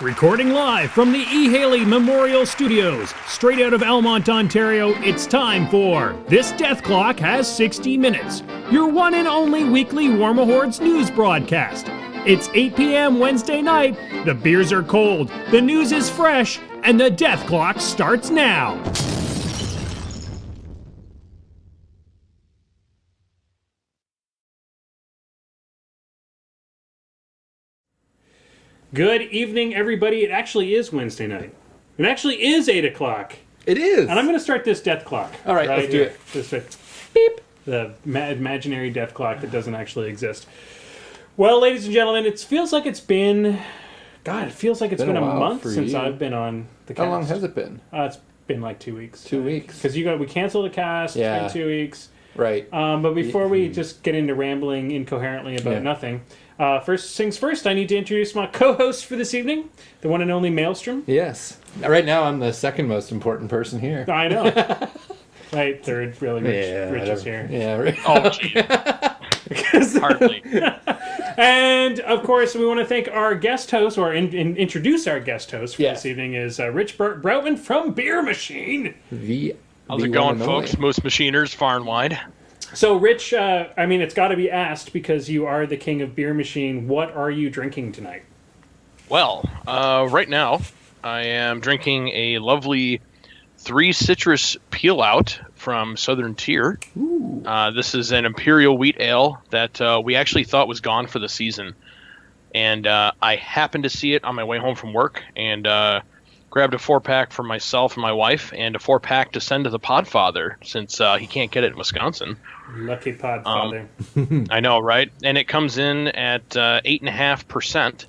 Recording live from the E. Haley Memorial Studios, straight out of Elmont, Ontario, it's time for This Death Clock Has 60 Minutes, your one and only weekly Warmahordes news broadcast. It's 8 p.m. Wednesday night, the beers are cold, the news is fresh, and the death clock starts now. Good evening, everybody. It actually is Wednesday night. It actually is 8 o'clock. It is. And I'm going to start this death clock. All right, let's do it. Just a beep. The imaginary death clock that doesn't actually exist. Well, ladies and gentlemen, it feels like it's been... God, it feels like it's been a month since I've been on the cast. How long has it been? It's been like 2 weeks. 2 weeks. Because we canceled the cast. Yeah. It's been 2 weeks. Right. But before we just get into rambling incoherently about nothing... first things first, I need to introduce my co-host for this evening, the one and only Maelstrom. Yes. Right now, I'm the second most important person here. I know. Right, third, really. Rich is here. Yeah, right. Oh, gee. Hardly. And, of course, we want to thank our guest host, or introduce our guest host for this evening, is Rich Broutman from Beermachine. How's it going, folks? Moosemachineers far and wide. So, Rich, it's got to be asked, because you are the king of Beermachine, what are you drinking tonight? Well, right now, I am drinking a lovely 3 citrus peel out from Southern Tier. This is an Imperial Wheat Ale that we actually thought was gone for the season. And I happened to see it on my way home from work, and grabbed a 4-pack for myself and my wife, and a 4-pack to send to the Podfather, since he can't get it in Wisconsin. Lucky Podfather. I know, right? And it comes in at 8.5%.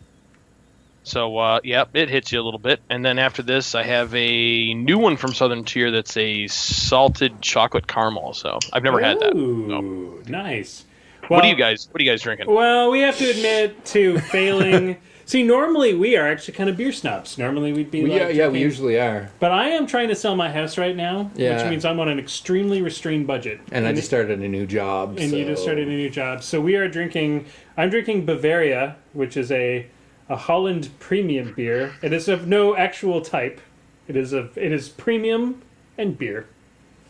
So, it hits you a little bit. And then after this, I have a new one from Southern Tier that's a salted chocolate caramel. So I've never had that. Ooh, nice. Well, what are you guys drinking? Well, we have to admit to failing. See, normally we are actually kind of beer snobs. Normally we'd be we usually are. But I am trying to sell my house right now, which means I'm on an extremely restrained budget. And I just started a new job. And you just started a new job. So we are drinking... I'm drinking Bavaria, which is a Holland premium beer. It is of no actual type. It is premium and beer,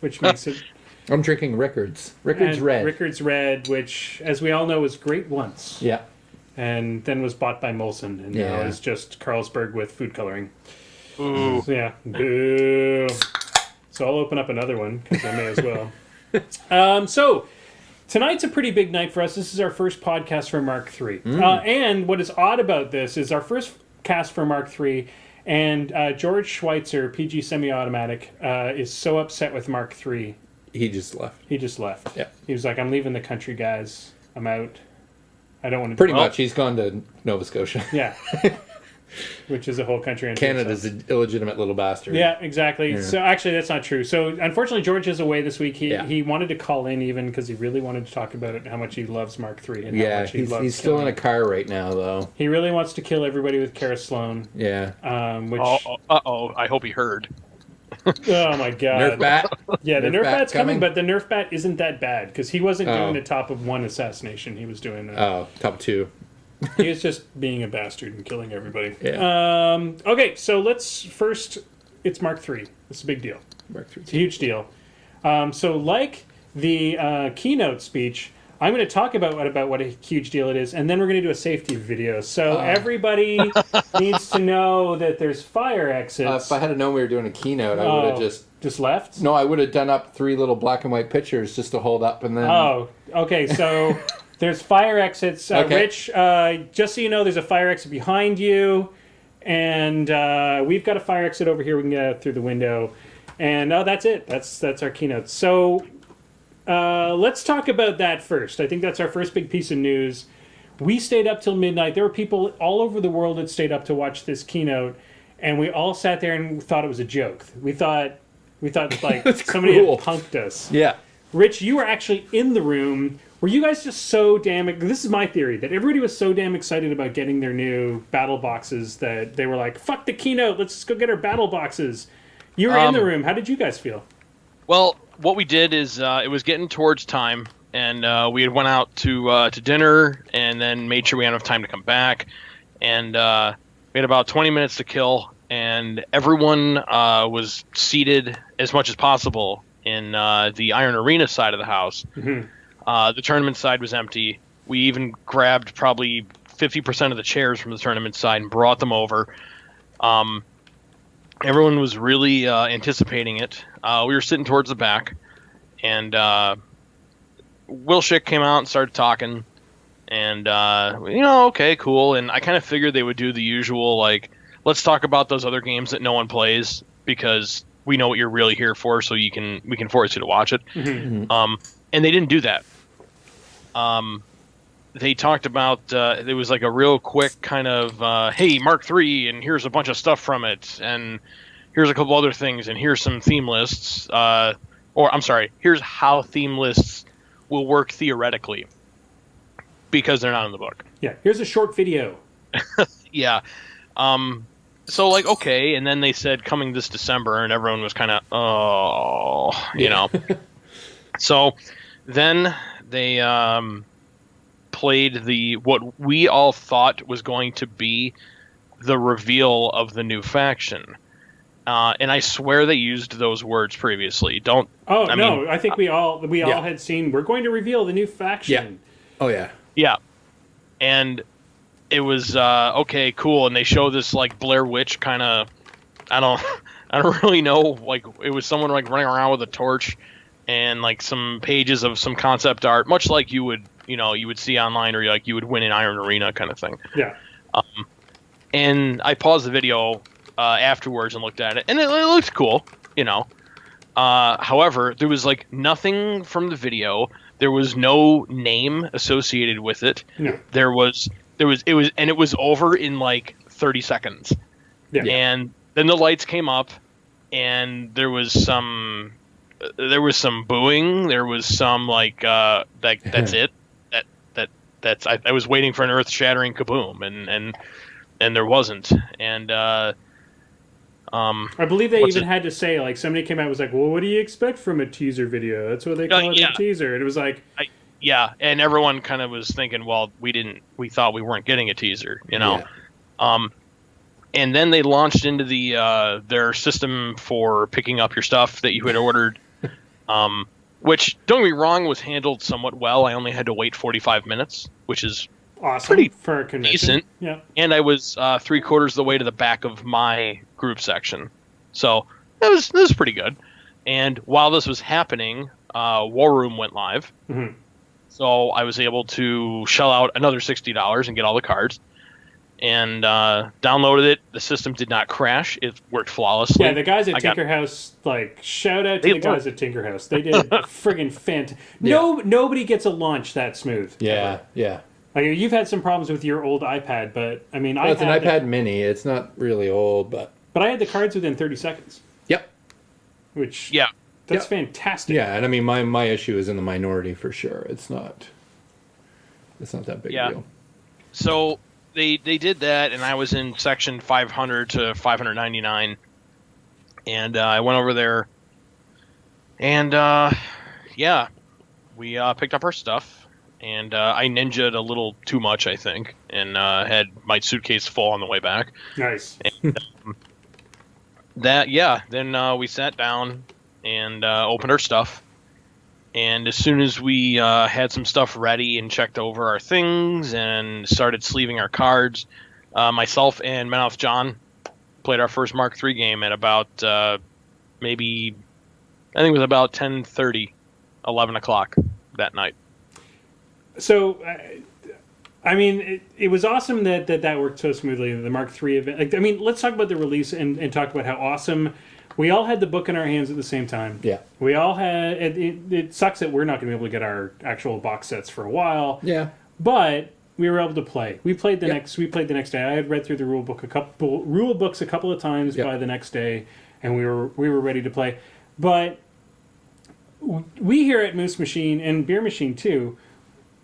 which makes it... I'm drinking Rickards. Rickards Red. Rickards Red, which, as we all know, was great once. Yeah. And then was bought by Molson, and now is just Carlsberg with food coloring. Ooh. Yeah. Boo. So I'll open up another one, because I may as well. So, tonight's a pretty big night for us. This is our first podcast for Mark III. And what is odd about this is our first cast for Mark III, and George Schweitzer, PG Semi-Automatic, is so upset with Mark III. He just left. Yeah. He was like, I'm leaving the country, guys. I'm out. I don't want to... Pretty much. He's gone to Nova Scotia. Yeah. Which is a whole country. Canada's an illegitimate little bastard. Yeah, exactly. Yeah. So actually, that's not true. So unfortunately, George is away this week. He wanted to call in even because he really wanted to talk about it, how much he loves Mark III. And how much he's still in a car right now, though. He really wants to kill everybody with Kara Sloan. Yeah. Which... I hope he heard. Oh my god. Nerf bat? Yeah, the Nerf bat's coming, but the Nerf bat isn't that bad because he wasn't doing the top of 1 assassination. He was doing top 2. He was just being a bastard and killing everybody. Yeah. Okay, so let's first... It's Mark III. It's a big deal. Mark III. It's a huge deal. So like the keynote speech, I'm going to talk about what a huge deal it is, and then we're going to do a safety video. So everybody needs to know that there's fire exits. If I had known we were doing a keynote, I would have just left? No, I would have done up 3 little black and white pictures just to hold up and then... Oh, okay, so there's fire exits. Okay. Rich, just so you know, there's a fire exit behind you, and we've got a fire exit over here. We can get out through the window. And that's it. That's our keynote. So... let's talk about that first. I think that's our first big piece of news. We stayed up till midnight. There were people all over the world that stayed up to watch this keynote, and we all sat there and thought it was a joke. We thought like somebody had punked us. Yeah. Rich, you were actually in the room. Were you guys just so damn... This is my theory, that everybody was so damn excited about getting their new battle boxes that they were like, fuck the keynote, let's just go get our battle boxes. You were in the room. How did you guys feel? Well, what we did is it was getting towards time, and we had went out to dinner and then made sure we had enough time to come back. And We had about 20 minutes to kill, and everyone was seated as much as possible in the Iron Arena side of the house. Mhm. The tournament side was empty. We even grabbed probably 50% of the chairs from the tournament side and brought them over. Everyone was really anticipating it. We were sitting towards the back, and Will Schick came out and started talking. And, okay, cool. And I kind of figured they would do the usual, like, let's talk about those other games that no one plays because we know what you're really here for, so we can force you to watch it. Mhm. And they didn't do that. They talked about, it was like a real quick kind of, hey, Mark III, and here's a bunch of stuff from it, and here's a couple other things, and here's some theme lists. Here's how theme lists will work theoretically. Because they're not in the book. Yeah, here's a short video. Yeah. So, like, okay, and then they said coming this December, and everyone was kind of, you know. So then they played what we all thought was going to be the reveal of the new faction. And I swear they used those words previously. I think we all had seen, we're going to reveal the new faction. Oh, yeah. Yeah. And it was okay, cool, and they show this like Blair Witch kind of I don't really know, like it was someone like running around with a torch and like some pages of some concept art, much like you would see online or like you would win in Iron Arena kind of thing. Yeah. And I paused the video afterwards and looked at it, and it looked cool, However, there was like nothing from the video. There was no name associated with it. No. It was over in like 30 seconds. Yeah. And then the lights came up, and there was some booing. There was some like that's it. I was waiting for an earth-shattering kaboom, and there wasn't. And I believe they even had to say, like, somebody came out and was like, well, what do you expect from a teaser video? That's what they call it, a teaser. And it was like... and everyone kind of was thinking, well, we thought we weren't getting a teaser, Yeah. And then they launched into their system for picking up your stuff that you had ordered, which, don't get me wrong, was handled somewhat well. I only had to wait 45 minutes, which is awesome pretty for a convention. Decent. Yeah. And I was 3/4 of the way to the back of my group section. So it was pretty good. And while this was happening, War Room went live. Mm-hmm. So I was able to shell out another $60 and get all the cards. And downloaded it. The system did not crash. It worked flawlessly. Yeah, the guys at Tinker House, like, shout out to the guys at Tinker House. They did friggin' fantastic. Yeah. Nobody gets a launch that smooth. Yeah, ever. yeah. Like, you've had some problems with your old iPad, but, I mean, It's an iPad mini. It's not really old, but... But I had the cards within 30 seconds. Yep. Which... Yeah. That's fantastic. Yeah, and I mean, my issue is in the minority for sure. It's not that big a deal. So... They did that, and I was in section 500 to 599, and I went over there, and we picked up our stuff, and I ninja'd a little too much, I think, and had my suitcase full on the way back. Nice. And, then we sat down and opened our stuff. And as soon as we had some stuff ready and checked over our things and started sleeving our cards, myself and Menoth John played our first Mark III game at about maybe, I think it was about 10:30, 11 o'clock that night. So, I mean, it was awesome that worked so smoothly, the Mark III event. Like, I mean, let's talk about the release and talk about how awesome... We all had the book in our hands at the same time. Yeah. We all had... It sucks that we're not going to be able to get our actual box sets for a while. Yeah. But we were able to play. We played the next day. I had read through the rule books a couple of times by the next day, and we were ready to play. But we here at Moosemachine and Beermachine too,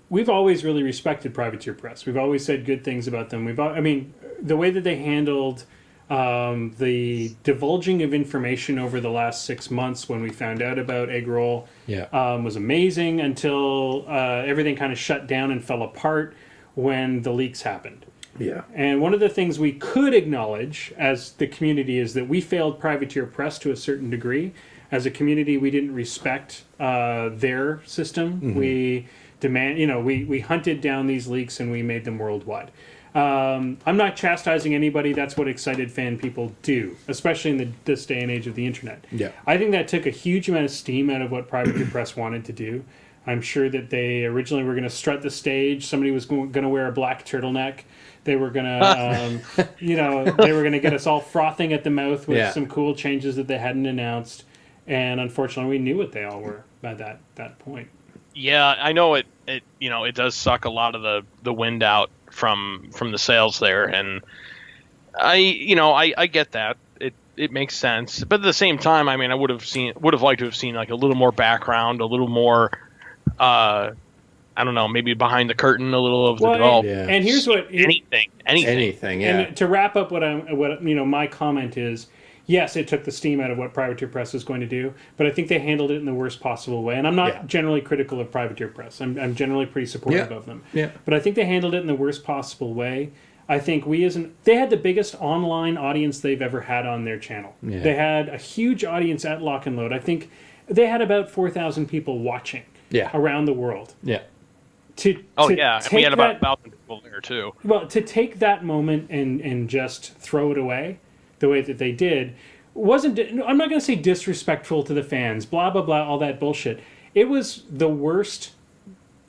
we've always really respected Privateer Press. We've always said good things about them. The way that they handled the divulging of information over the last 6 months when we found out about Egg Roll was amazing until everything kind of shut down and fell apart when the leaks happened. Yeah. And one of the things we could acknowledge as the community is that we failed Privateer Press to a certain degree. As a community, we didn't respect their system. We we hunted down these leaks and we made them worldwide. I'm not chastising anybody. That's what excited fan people do, especially in this day and age of the internet. Yeah. I think that took a huge amount of steam out of what Privateer Press wanted to do. I'm sure that they originally were going to strut the stage. Somebody was going to wear a black turtleneck. They were going to, they were going to get us all frothing at the mouth with some cool changes that they hadn't announced. And unfortunately, we knew what they all were by that point. Yeah, I know it does suck a lot of the wind out from the sales there, and I get that. It makes sense. But at the same time, I mean, I would have liked to have seen like a little more background, a little more I don't know, maybe behind the curtain a little of the development. And here's what anything. Yeah. And to wrap up what my comment is, yes, it took the steam out of what Privateer Press was going to do, but I think they handled it in the worst possible way. And I'm not generally critical of Privateer Press. I'm generally pretty supportive of them. Yeah. But I think they handled it in the worst possible way. I think they had the biggest online audience they've ever had on their channel. Yeah. They had a huge audience at Lock and Load. I think they had about 4,000 people watching around the world. Yeah. And we had about 1,000 people there too. Well, to take that moment and just throw it away the way that they did wasn't, I'm not going to say disrespectful to the fans, blah, blah, blah, all that bullshit. It was the worst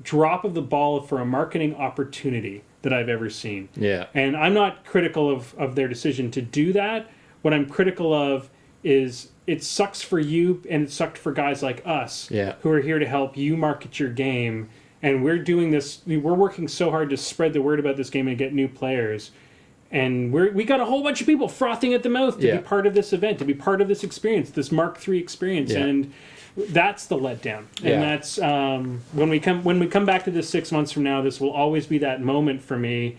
drop of the ball for a marketing opportunity that I've ever seen. Yeah. And I'm not critical of their decision to do that. What I'm critical of is it sucks for you and it sucked for guys like us who are here to help you market your game. And we're doing this, we're working so hard to spread the word about this game and get new players. And we got a whole bunch of people frothing at the mouth to be part of this event, to be part of this experience, this Mark III experience. Yeah. And that's the letdown. And that's when we come back to this 6 months from now, this will always be that moment for me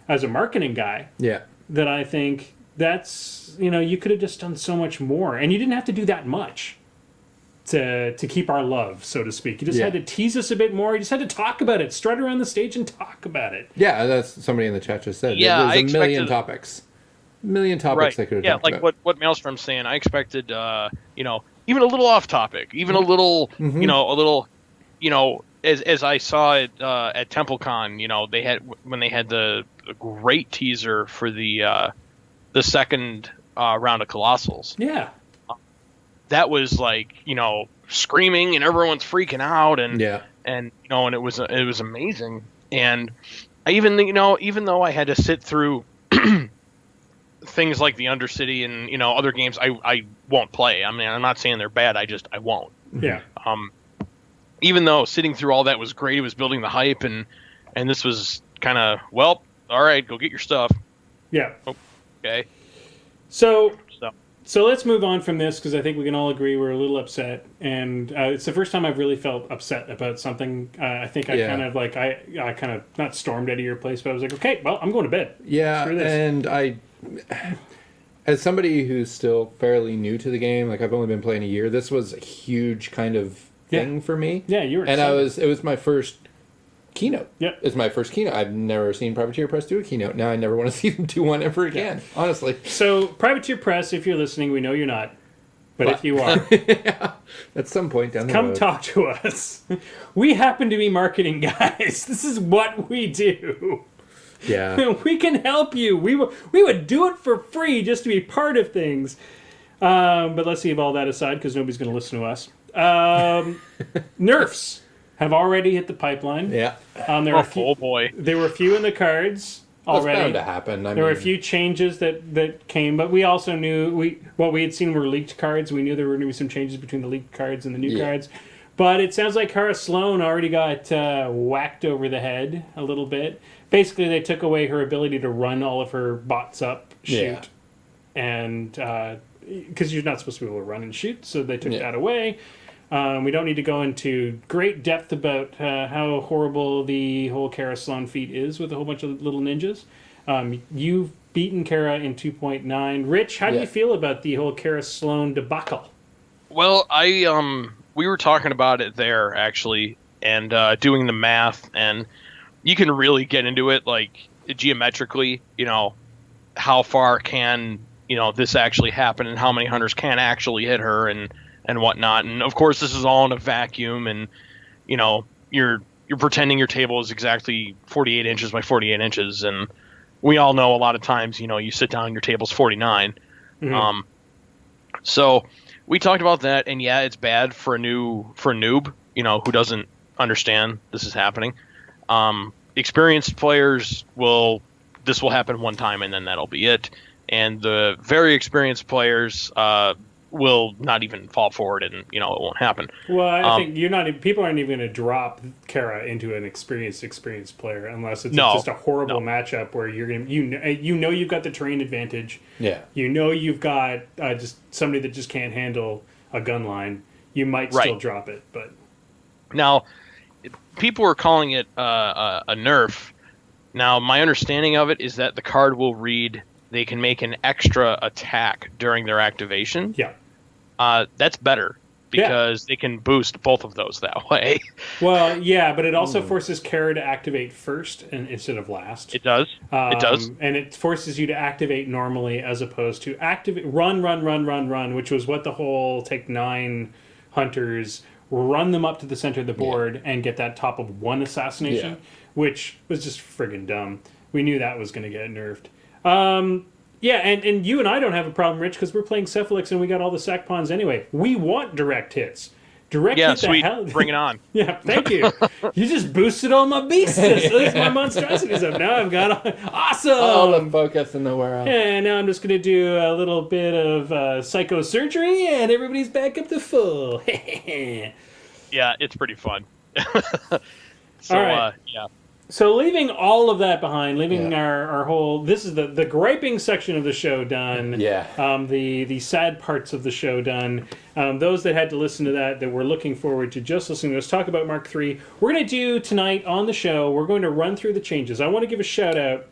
as a marketing guy. Yeah. That I think that's, you could have just done so much more. And you didn't have to do that much to keep our love, so to speak. You just had to tease us a bit more. You just had to talk about it, strut around the stage and talk about it. Yeah, that's somebody in the chat just said. Yeah, there's a million topics. Million topics they could have talked about. Yeah, like what Maelstrom's saying. I expected, even a little off topic, even a little, as I saw it at TempleCon, they had the great teaser for the second round of Colossals. Yeah. That was like, screaming and everyone's freaking out and it was amazing. And I even though I had to sit through things like the Undercity and other games I won't play. I mean, I'm not saying they're bad. I won't. Yeah. Even though sitting through all that was great, it was building the hype and this was kind of, well, all right, go get your stuff. Yeah. Okay. So let's move on from this because I think we can all agree we're a little upset, and it's the first time I've really felt upset about something. I think I kind of not stormed out of your place, but I was like, okay, well, I'm going to bed. Yeah, and as somebody who's still fairly new to the game, like I've only been playing a year, this was a huge kind of thing for me. Yeah, you were. And it was my first keynote. Yeah, it's my first keynote. I've never seen Privateer Press do a keynote. Now I never want to see them do one ever again, honestly. So Privateer Press, if you're listening, we know you're not, but if you are, at some point down the road, come road, talk to us. We happen to be marketing guys. This is what we do. Yeah, we can help you. We would do it for free just to be part of things. But let's leave all that aside because nobody's going to listen to us. Nerfs have already hit the pipeline. Yeah. Oh boy. There were a few in the cards already. That's bound to happen. There were a few changes that came, but we also knew what we had seen were leaked cards. We knew there were going to be some changes between the leaked cards and the new cards. But it sounds like Kara Sloan already got whacked over the head a little bit. Basically, they took away her ability to run all of her bots up, shoot, and because you're not supposed to be able to run and shoot, so they took that away. We don't need to go into great depth about how horrible the whole Kara Sloan feat is with a whole bunch of little ninjas. You've beaten Kara in 2.9. Rich, how do you feel about the whole Kara Sloan debacle? Well, we were talking about it there, actually, and doing the math, and you can really get into it. Like, geometrically, how far can this actually happen, and how many hunters can actually hit her, and whatnot. And of course, this is all in a vacuum, and you're pretending your table is exactly 48 inches by 48 inches, and we all know a lot of times, you sit down and your table's 49. Mhm. So we talked about that, and yeah, it's bad for a noob, who doesn't understand this is happening. Experienced players this will happen one time, and then that'll be it. And the very experienced players will not even fall for it, and it won't happen. Well, I think people aren't even going to drop Kara into an experienced player unless it's just a horrible matchup where you're going to you've got the terrain advantage. Yeah. You've got just somebody that just can't handle a gun line. You might still drop it, but now people are calling it a nerf. Now, my understanding of it is that the card will read they can make an extra attack during their activation. Yeah. That's better because they can boost both of those that way. Well, yeah, but it also forces Kara to activate first instead of last. It does. It does. And it forces you to activate normally as opposed to run, which was what the whole take 9 hunters, run them up to the center of the board and get that top of 1 assassination, which was just friggin' dumb. We knew that was going to get nerfed. And you and I don't have a problem, Rich, because we're playing Cephalix and we got all the sack pawns anyway. We want direct hits. Direct hit sweet. the hell. Bring it on. Yeah, thank you. You just boosted all my beasts. That's my monstrosities up. Now I've got awesome. All the focus and nowhere else. And now I'm just going to do a little bit of psychosurgery and everybody's back up to full. Yeah, it's pretty fun. All right. Yeah. So leaving all of that behind, leaving our whole, this is the griping section of the show done. Yeah. The sad parts of the show done. Those that had to listen to that were looking forward to just listening to us talk about Mark III. We're going to do tonight on the show, we're going to run through the changes. I want to give a shout out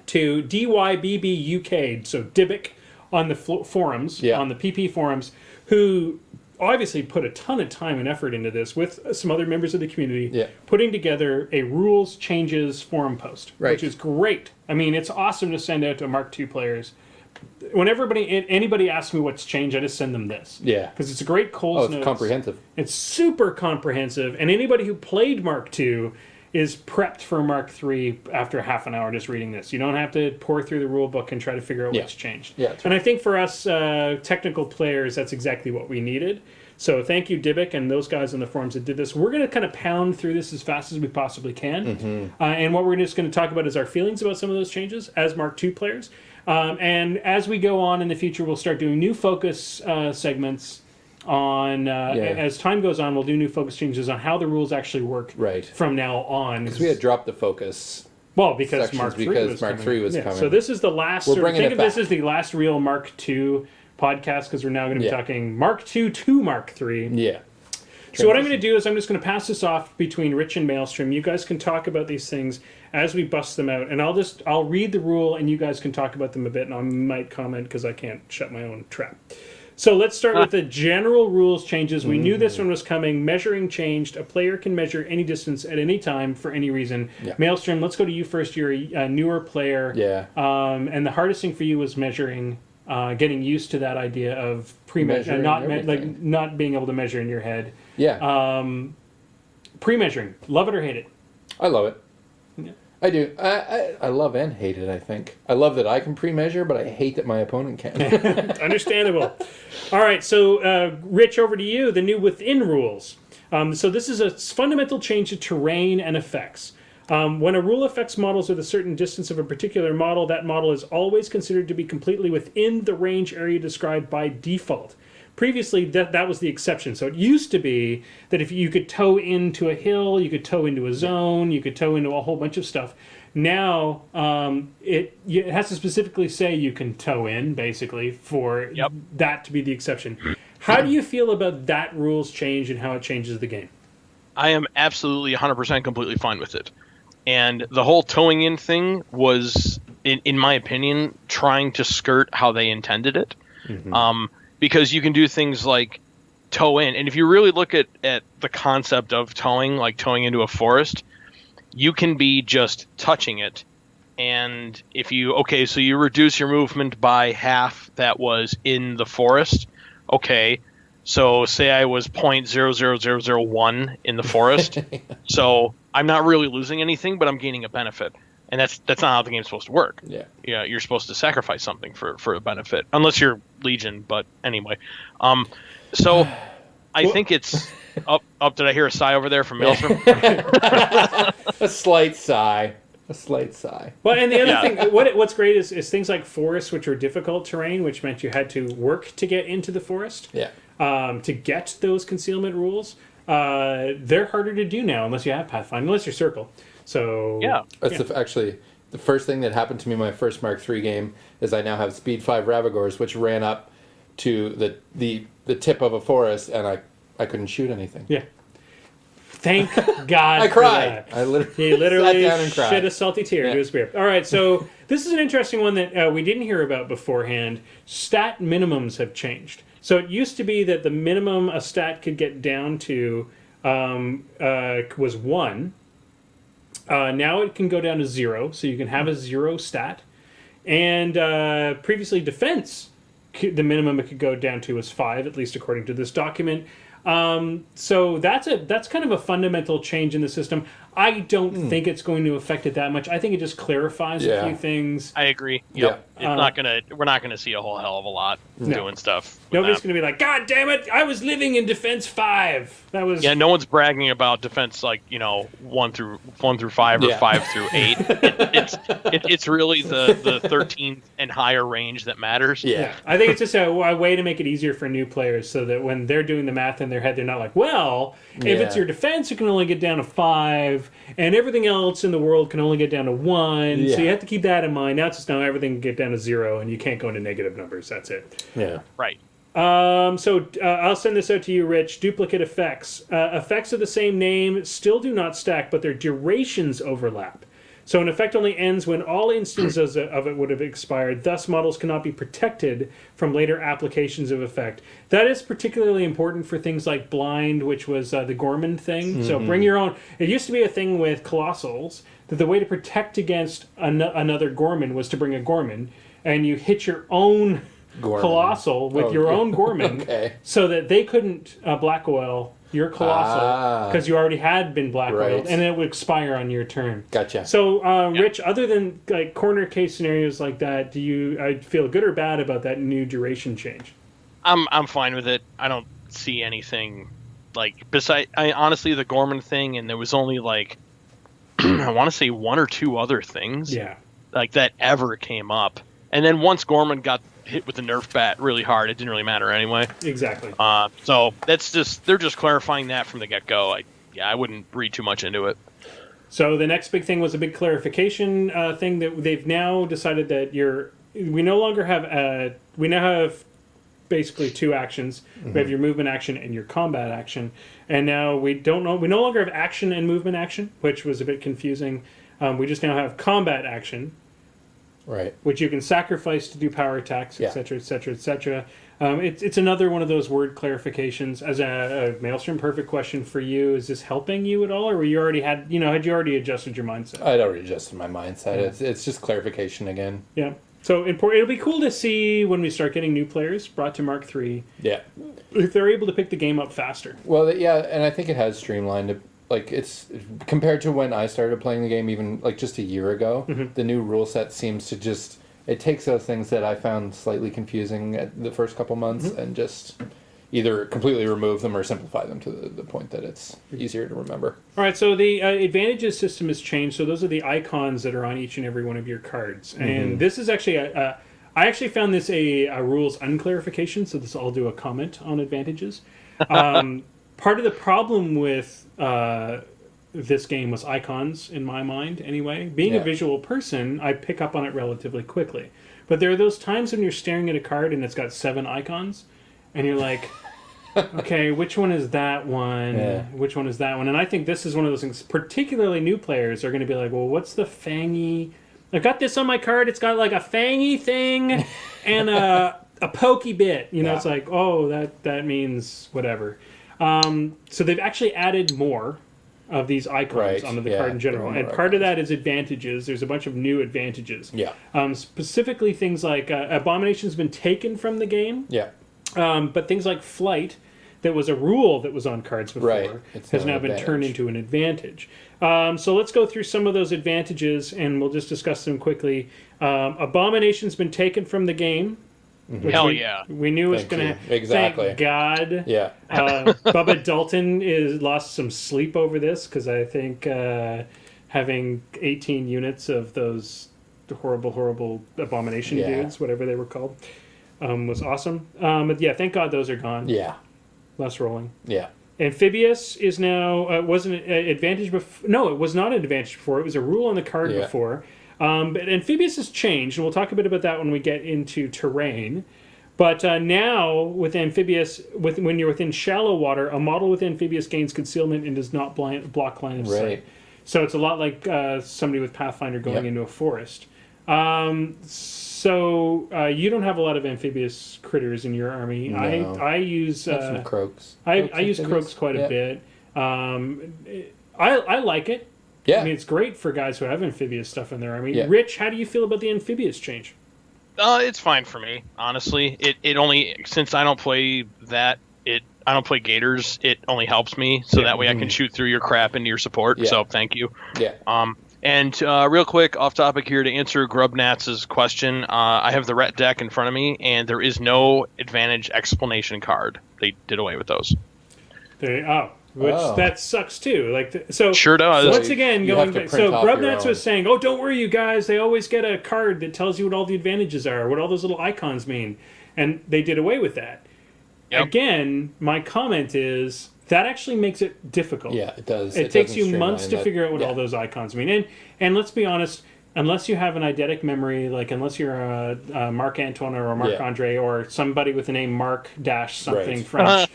to DYBBUK, so Dybbuk on the forums, on the PP forums, who obviously put a ton of time and effort into this with some other members of the community, putting together a rules changes forum post, which is great. I mean, it's awesome to send out to Mark II players. When anybody asks me what's changed, I just send them this. Yeah. Because it's a great Cole's notes. It's comprehensive. It's super comprehensive, and anybody who played Mark II is prepped for Mark III after half an hour just reading this. You don't have to pour through the rule book and try to figure out what's changed. Yeah, and I think for us technical players, that's exactly what we needed. So thank you, Dybbuk, and those guys on the forums that did this. We're going to kind of pound through this as fast as we possibly can. And what we're just going to talk about is our feelings about some of those changes as Mark II players. And as we go on in the future, we'll start doing new focus segments on as time goes on. We'll do new focus changes on how the rules actually work from now on. Because we had dropped the focus. Well, because Mark III was coming. So this is the last. Think of this as the last real Mark II podcast, because we're now going to be talking Mark II to Mark III. Yeah. So what I'm going to do is I'm just going to pass this off between Rich and Maelstrom. You guys can talk about these things as we bust them out, and I'll read the rule, and you guys can talk about them a bit, and I might comment because I can't shut my own trap. So let's start with the general rules changes. We knew this one was coming. Measuring changed. A player can measure any distance at any time for any reason. Yeah. Maelstrom, let's go to you first. You're a newer player. Yeah. And the hardest thing for you was measuring, getting used to that idea of pre-measuring, not being able to measure in your head. Yeah. Pre-measuring. Love it or hate it? I love it. Yeah. I do. I love and hate it, I think. I love that I can pre-measure, but I hate that my opponent can. Understandable. All right, so Rich, over to you, the new within rules. So this is a fundamental change to terrain and effects. When a rule affects models with a certain distance of a particular model, that model is always considered to be completely within the range area described by default. Previously, that was the exception. So it used to be that if you could tow into a hill, you could tow into a zone, you could tow into a whole bunch of stuff. Now, it has to specifically say you can tow in, basically, for that to be the exception. How do you feel about that rules change and how it changes the game? I am absolutely 100% completely fine with it. And the whole towing in thing was, in my opinion, trying to skirt how they intended it. Because you can do things like tow in. And if you really look at the concept of towing, like towing into a forest, you can be just touching it and if you so you reduce your movement by half that was in the forest. Okay, so say I was 0.00001 in the forest, so I'm not really losing anything, but I'm gaining a benefit, and that's not how the game's supposed to work. Yeah, you're supposed to sacrifice something for a benefit, unless you're Legion. But anyway, so I think it's up. Did I hear a sigh over there from Maelstrom? A slight sigh. A slight sigh. Well, and the other thing, what's great is things like forests, which are difficult terrain, which meant you had to work to get into the forest. Yeah. To get those concealment rules, they're harder to do now unless you have Pathfinder, unless you're Circle. So Yeah. That's actually the first thing that happened to me in my first Mark III game is I now have Speed 5 Ravagors, which ran up to the tip of a forest, and I couldn't shoot anything. Yeah. Thank God. I cried. For that. I literally, He literally sat down and cried. shed a salty tear into his beer. All right, so this is an interesting one that we didn't hear about beforehand. Stat minimums have changed. So it used to be that the minimum a stat could get down to was 1. Now it can go down to 0, so you can have a 0 stat. And previously defense, the minimum it could go down to was 5, at least according to this document. So that's kind of a fundamental change in the system. I don't think it's going to affect it that much. I think it just clarifies a few things. I agree. Yep. We're not gonna see a whole hell of a lot doing stuff. Nobody's going to be like, God damn it! I was living in Defense 5. That was no one's bragging about defense 1 through 5 or 5 through 8. It's really the 13 and higher range that matters. Yeah. I think it's just a way to make it easier for new players, so that when they're doing the math in their head, they're not like, well, if it's your defense, you can only get down to 5, and everything else in the world can only get down to 1. So you have to keep that in mind. Now it's just everything can get down to 0, and you can't go into negative numbers. That's it. Yeah. Right. So I'll send this out to you, Rich. Duplicate effects. Effects of the same name still do not stack, but their durations overlap. So an effect only ends when all instances of it would have expired. Thus, models cannot be protected from later applications of effect. That is particularly important for things like blind, which was the Gorman thing. So bring your own. It used to be a thing with Colossals that the way to protect against another Gorman was to bring a Gorman, and you hit your own Gorman. Colossal with your own Gorman, so that they couldn't black oil your Colossal because you already had been black oiled, and it would expire on your turn. Gotcha. So, Rich, other than like corner case scenarios like that, do you feel good or bad about that new duration change? I'm fine with it. I don't see anything honestly the Gorman thing, and there was only I want to say 1 or 2 other things that ever came up. And then once Gorman got hit with the Nerf bat really hard, it didn't really matter anyway. Exactly. So they're just clarifying that from the get-go. I wouldn't read too much into it. So the next big thing was a big clarification thing that they've now decided that we now have basically 2 actions. We have your movement action and your combat action. And now we no longer have action and movement action, which was a bit confusing. We just now have combat action. Right. Which you can sacrifice to do power attacks, etc., etc., etc. It's another one of those word clarifications. As a Maelstrom, perfect question for you: is this helping you at all, or had you already adjusted your mindset? I'd already adjusted my mindset. It's just clarification again. Yeah. So it'll be cool to see when we start getting new players brought to Mark III. Yeah. If they're able to pick the game up faster. Well, and I think it has streamlined it. It's compared to when I started playing the game, even just a year ago, the new rule set seems to it takes those things that I found slightly confusing at the first couple months and just either completely remove them or simplify them to the point that it's easier to remember. All right, so the advantages system has changed. So those are the icons that are on each and every one of your cards. And this is actually I actually found this a rules unclarification, so I'll do a comment on advantages. Part of the problem with this game was icons, in my mind, anyway. Being a visual person, I pick up on it relatively quickly. But there are those times when you're staring at a card and it's got 7 icons, and you're like, okay, which one is that one? Yeah. Which one is that one? And I think this is one of those things, particularly new players are going to be like, well, what's the fangy? I've got this on my card. It's got like a fangy thing and a pokey bit. It's like, oh, that means whatever. So they've actually added more. of these icons Right, onto the yeah, card in general. there are And more part of icons. that is advantages. There's a bunch of new advantages. Yeah. Specifically things like Abomination's been taken from the game, Yeah. but things like Flight, that was a rule that was on cards before, Right. It's has now now an been turned advantage. into an advantage. So let's go through some of those advantages, and we'll just discuss them quickly. Abomination's been taken from the game. Which Hell we, yeah. we knew was Thank going you. to. Exactly. Thank God. Yeah. Bubba Dalton is lost some sleep over this because I think having 18 units of those horrible abomination Yeah. dudes, whatever they were called, was awesome. But yeah, thank God those are gone. Yeah. Less rolling. Yeah. Amphibious is now wasn't an advantage before. No, it was not an advantage before. It was a rule on the card Yeah. before. But amphibious has changed, and we'll talk a bit about that when we get into terrain. But now with amphibious, when you're within shallow water, a model with amphibious gains concealment and does not block line of sight. Right. So it's a lot like somebody with Pathfinder going Yep. into a forest. So you don't have a lot of amphibious critters in your army. No. I use That's some croaks. I amphibious? use croaks quite a Yeah. bit. I like it. Yeah. I mean, it's great for guys who have amphibious stuff in their army. Yeah. Rich, how do you feel about the amphibious change? It's fine for me, honestly. It only, since I don't play that, I don't play Gators. It only helps me, so Yeah. that way I can shoot through your crap into your support. Yeah. So thank you. Yeah. And real quick, off topic here, to answer Grubnatz's question, I have the Ret deck in front of me, and there is no advantage explanation card. They did away with those. Which Oh. that sucks too. So Sure does. once again, you going have to back, print so off your Grubnatz own. was saying, "Oh, don't worry, you guys. They always get a card that tells you what all the advantages are, what all those little icons mean," and they did away with that. Yep. Again, my comment is that actually makes it difficult. Yeah, it does. It takes doesn't you months to streamline figure out what that. all those icons mean. And let's be honest, unless you have an eidetic memory, like unless you're a Marc Antoine or a Marc Yeah. Andre or somebody with the name Marc dash something Right. French,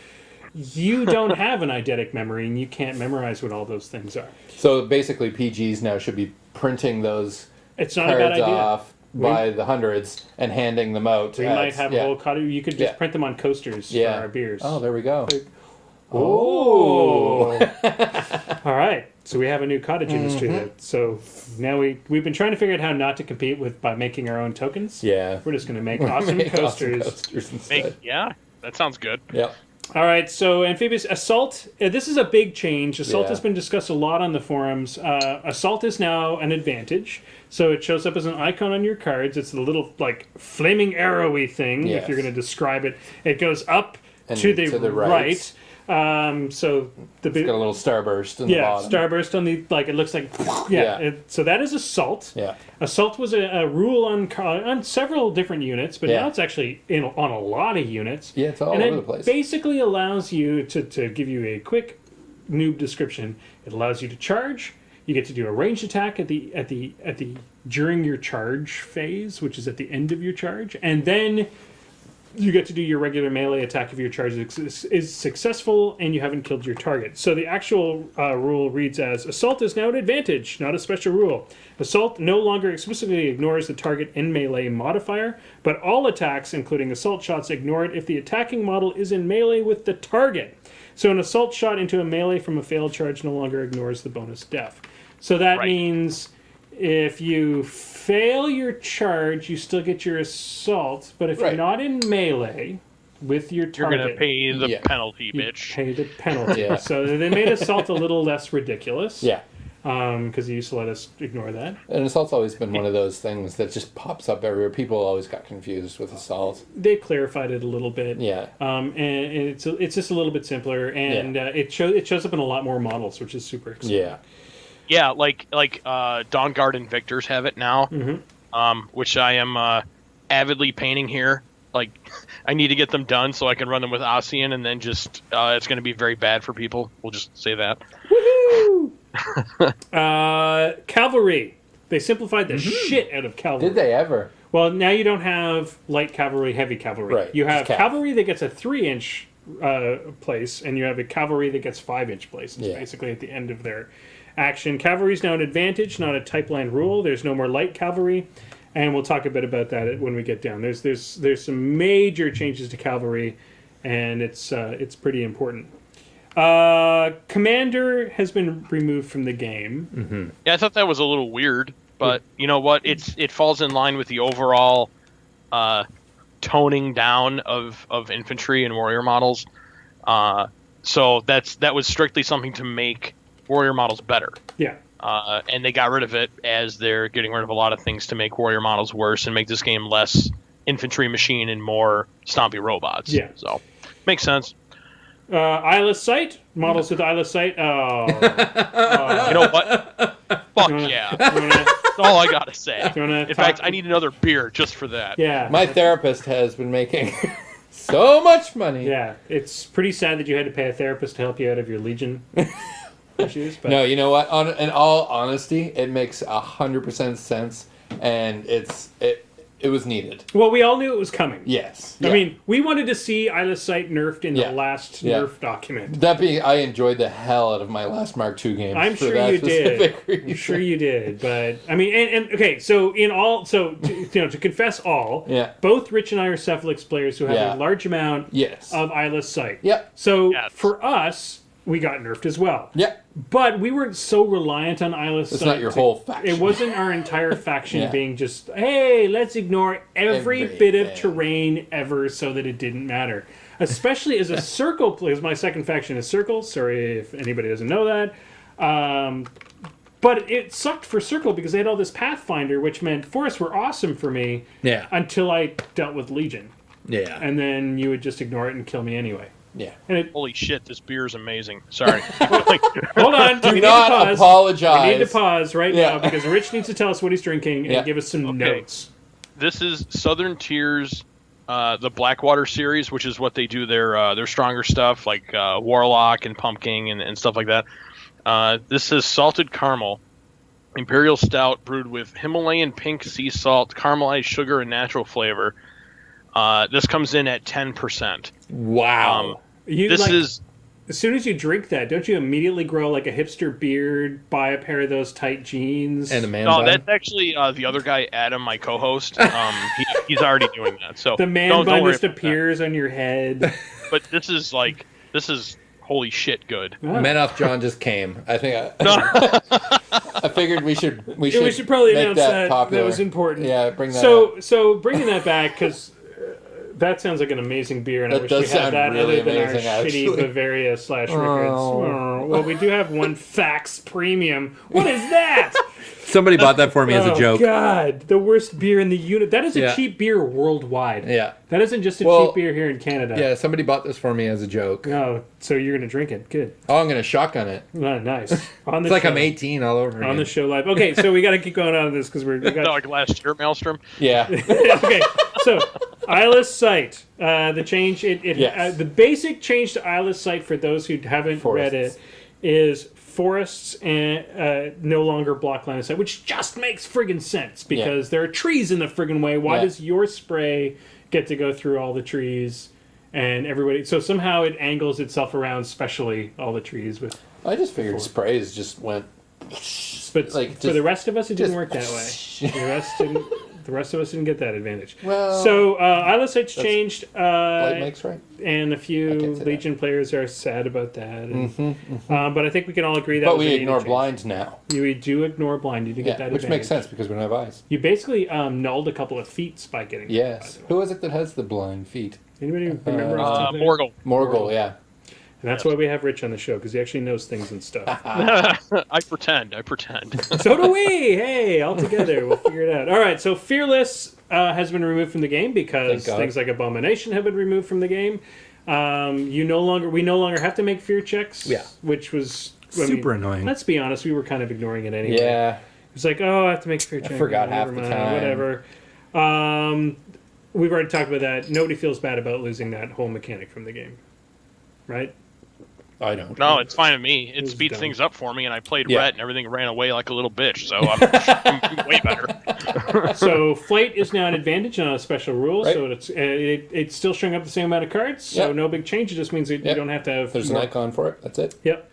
you don't have an eidetic memory and you can't memorize what all those things are. So basically, PGs now should be printing those It's not a bad cards idea. off by the hundreds and handing them out. We might have a whole cottage. You could just Yeah. print them on coasters Yeah. for our beers. Oh, there we go. Oh. All right. So we have a new cottage industry. So now we've been trying to figure out how not to compete with by making our own tokens. Yeah. We're just going to make awesome Make coasters. awesome coasters instead. Yeah, that sounds good. Yep. All right. So amphibious assault. This is a big change. Assault Yeah. has been discussed a lot on the forums. Assault is now an advantage. So it shows up as an icon on your cards. It's the little like flaming arrowy thing. If Yes. you're going to describe it, it goes up And to the, to the right. right. So the Got a little starburst in the yeah, bottom. starburst on the it looks like Yeah. so that is assault. Yeah. Assault was a rule on several different units, but Yeah. now it's actually on a lot of units. Yeah, it's all and over it the place. basically allows you to give you a quick noob description. It allows you to charge. You get to do a ranged attack at the during your charge phase, which is at the end of your charge, and then you get to do your regular melee attack if your charge is successful and you haven't killed your target. So the actual rule reads as, Assault is now an advantage, not a special rule. Assault no longer explicitly ignores the target in melee modifier, but all attacks, including assault shots, ignore it if the attacking model is in melee with the target. So an assault shot into a melee from a failed charge no longer ignores the bonus def. So that Right. means if you fail your charge, you still get your assault, but if you're Right. not in melee with your You're target, going to pay the Yeah. penalty, you bitch. pay the penalty. Yeah. So they made assault a little less ridiculous. Yeah. Because they used to let us ignore that. And assault's always been one of those things that just pops up everywhere. People always got confused with assault. They clarified it a little bit. Yeah. And it's just a little bit simpler, and it shows up in a lot more models, which is super exciting. Yeah. Yeah, like Dawnguard and Victors have it now, which I am avidly painting here. Like, I need to get them done so I can run them with Ossian, and then just it's going to be very bad for people. We'll just say that. Woohoo! Cavalry. They simplified the shit out of cavalry. Did they ever? Well, now you don't have light cavalry, heavy cavalry. Right, You have just cav. cavalry that gets a 3-inch place, and you have a cavalry that gets 5-inch place. It's Yeah. basically at the end of their action. Cavalry is now an advantage, not a type line rule. There's no more light cavalry, and we'll talk a bit about that when we get down. There's some major changes to cavalry, and it's pretty important. Commander has been removed from the game. Yeah, I thought that was a little weird, but you know what? It falls in line with the overall toning down of infantry and warrior models. So that was strictly something to make warrior models better. Yeah. And they got rid of it as they're getting rid of a lot of things to make warrior models worse and make this game less infantry machine and more stompy robots. Yeah. So makes sense. Eyeless sight models with eyeless sight. Oh, You know what? Fuck yeah. That's all I gotta say. In fact, I need another beer just for that. Yeah. My therapist has been making so much money. Yeah, it's pretty sad that you had to pay a therapist to help you out of your Legion issues. But No, you know what? In all honesty, it makes 100% sense, and it was needed. well, we all knew it was coming. Yes. I mean, we wanted to see eyeless sight nerfed in Yeah. the last Yeah. nerf document. That being, I enjoyed the hell out of my last Mark II game. I'm for sure that you did. specific reason. I'm sure you did. But I mean, and okay, so to confess all, Yeah. both Rich and I are Cephalix players who have Yeah. a large amount Yes. of eyeless sight. Yep. So Yes. for us, we got nerfed as well. Yep. But we weren't so reliant on eyeless It's sight. not your whole faction. It wasn't our entire faction Yeah. being just, hey, let's ignore every bit of Everything. terrain ever so that it didn't matter. Especially as a circle player, my second faction is Circle. Sorry if anybody doesn't know that. But it sucked for Circle because they had all this Pathfinder, which meant forests were awesome for me Yeah. until I dealt with Legion. Yeah. And then you would just ignore it and kill me anyway. Yeah. And it, Holy shit, this beer is amazing. Sorry. hold on. Do we not need to pause. apologize. We need to pause right Yeah. now because Rich needs to tell us what he's drinking and Yeah. give us some Okay. notes. This is Southern Tier's the Blackwater series, which is what they do their stronger stuff, like Warlock and Pumpkin and stuff like that. This is Salted Caramel Imperial Stout brewed with Himalayan pink sea salt, caramelized sugar, and natural flavor. This comes in at 10%. Wow. You, This like, is as soon as you drink that, don't you immediately grow like a hipster beard, buy a pair of those tight jeans? And a man no, bun. that's actually the other guy, Adam, my co-host. He's already doing that. So the man don't bun worry just about that. appears on your head. But this is holy shit good. Menoff John just came. I think I figured we should We should probably make announce that. popular. That was important. Yeah, bring that up. So bringing that back because that sounds like an amazing beer, and I That wish does we had sound that really other than our amazing, shitty actually. Bavaria / Rickards. Oh. Well, we do have one Fax Premium. What is that? Somebody bought that for me as a joke. God, the worst beer in the unit. That is a Yeah. cheap beer worldwide. Yeah. That isn't just a Well, cheap beer here in Canada. Yeah, somebody bought this for me as a joke. Oh, so you're gonna drink it? Good. Oh, I'm gonna shotgun it. Oh, nice. On the It's like show. I'm 18 all over On again. the show live. Okay, so we got to keep going on this because we got. Like last year, Maelstrom. Yeah. Okay, so eyeless sight. The change. Yes. The basic change to eyeless sight for those who haven't read Forests. it is forests and no longer block line of sight, which just makes friggin' sense because there are trees in the friggin' way. Why Yeah. does your spray get to go through all the trees and everybody? So somehow it angles itself around, specially all the trees with. I just figured sprays just went. But Like, for just- the rest of us, it didn't just- work that way. The rest of us didn't get that advantage. Well, So eyeless sight's changed, light makes right. and a few I can't say that. Legion players are sad about that. And, but I think we can all agree that. But was we a needed ignore change. blinds now. You do ignore blind. You do get Yeah, that which advantage. makes sense because we don't have eyes. You basically nulled a couple of feats by getting. Yes. Who is it that has the blind feet? Anybody remember? off the top of their- Morgul. Morgul, yeah. And that's why we have Rich on the show because he actually knows things and stuff. I pretend. So do we. Hey, all together, we'll figure it out. All right, so Fearless has been removed from the game because Thank God. things like Abomination have been removed from the game. We no longer have to make fear checks. Yeah. which was Super annoying. Let's be honest, we were kind of ignoring it anyway. Yeah. It's like, oh, I have to make a fear check. forgot half Never the mind, time. Whatever. We've already talked about that. Nobody feels bad about losing that whole mechanic from the game, right? I don't. No, it's fine with me. It was speeds dumb. things up for me, and I played Yeah. ret, and everything ran away like a little bitch. So I'm way better. So flight is now an advantage on a special rule, Right. so it's still showing up the same amount of cards. So Yep. no big change. It just means that you Yep. don't have to have. There's more. an icon for it. That's it. Yep.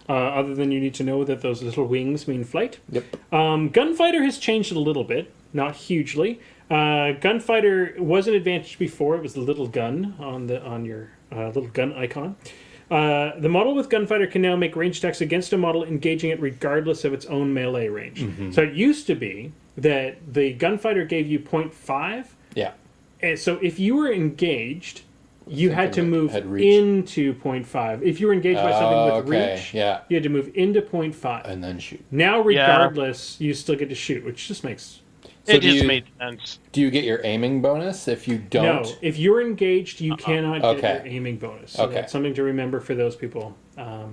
Other than you need to know that those little wings mean flight. Yep. Gunfighter has changed a little bit, not hugely. Gunfighter was an advantage before. It was the little gun on your little gun icon. The model with Gunfighter can now make range attacks against a model engaging it regardless of its own melee range. So it used to be that the Gunfighter gave you 0.5, Yeah. and so if you were engaged, you had to Something that move had reach. into 0.5. If you were engaged by something with okay, reach, yeah. you had to move into 0.5. And then shoot. Now, regardless, you still get to shoot, which just makes... So It do just you, made sense. do you get your aiming bonus if you don't? No, if you're engaged, you cannot get Okay. your aiming bonus. So Okay. that's something to remember for those people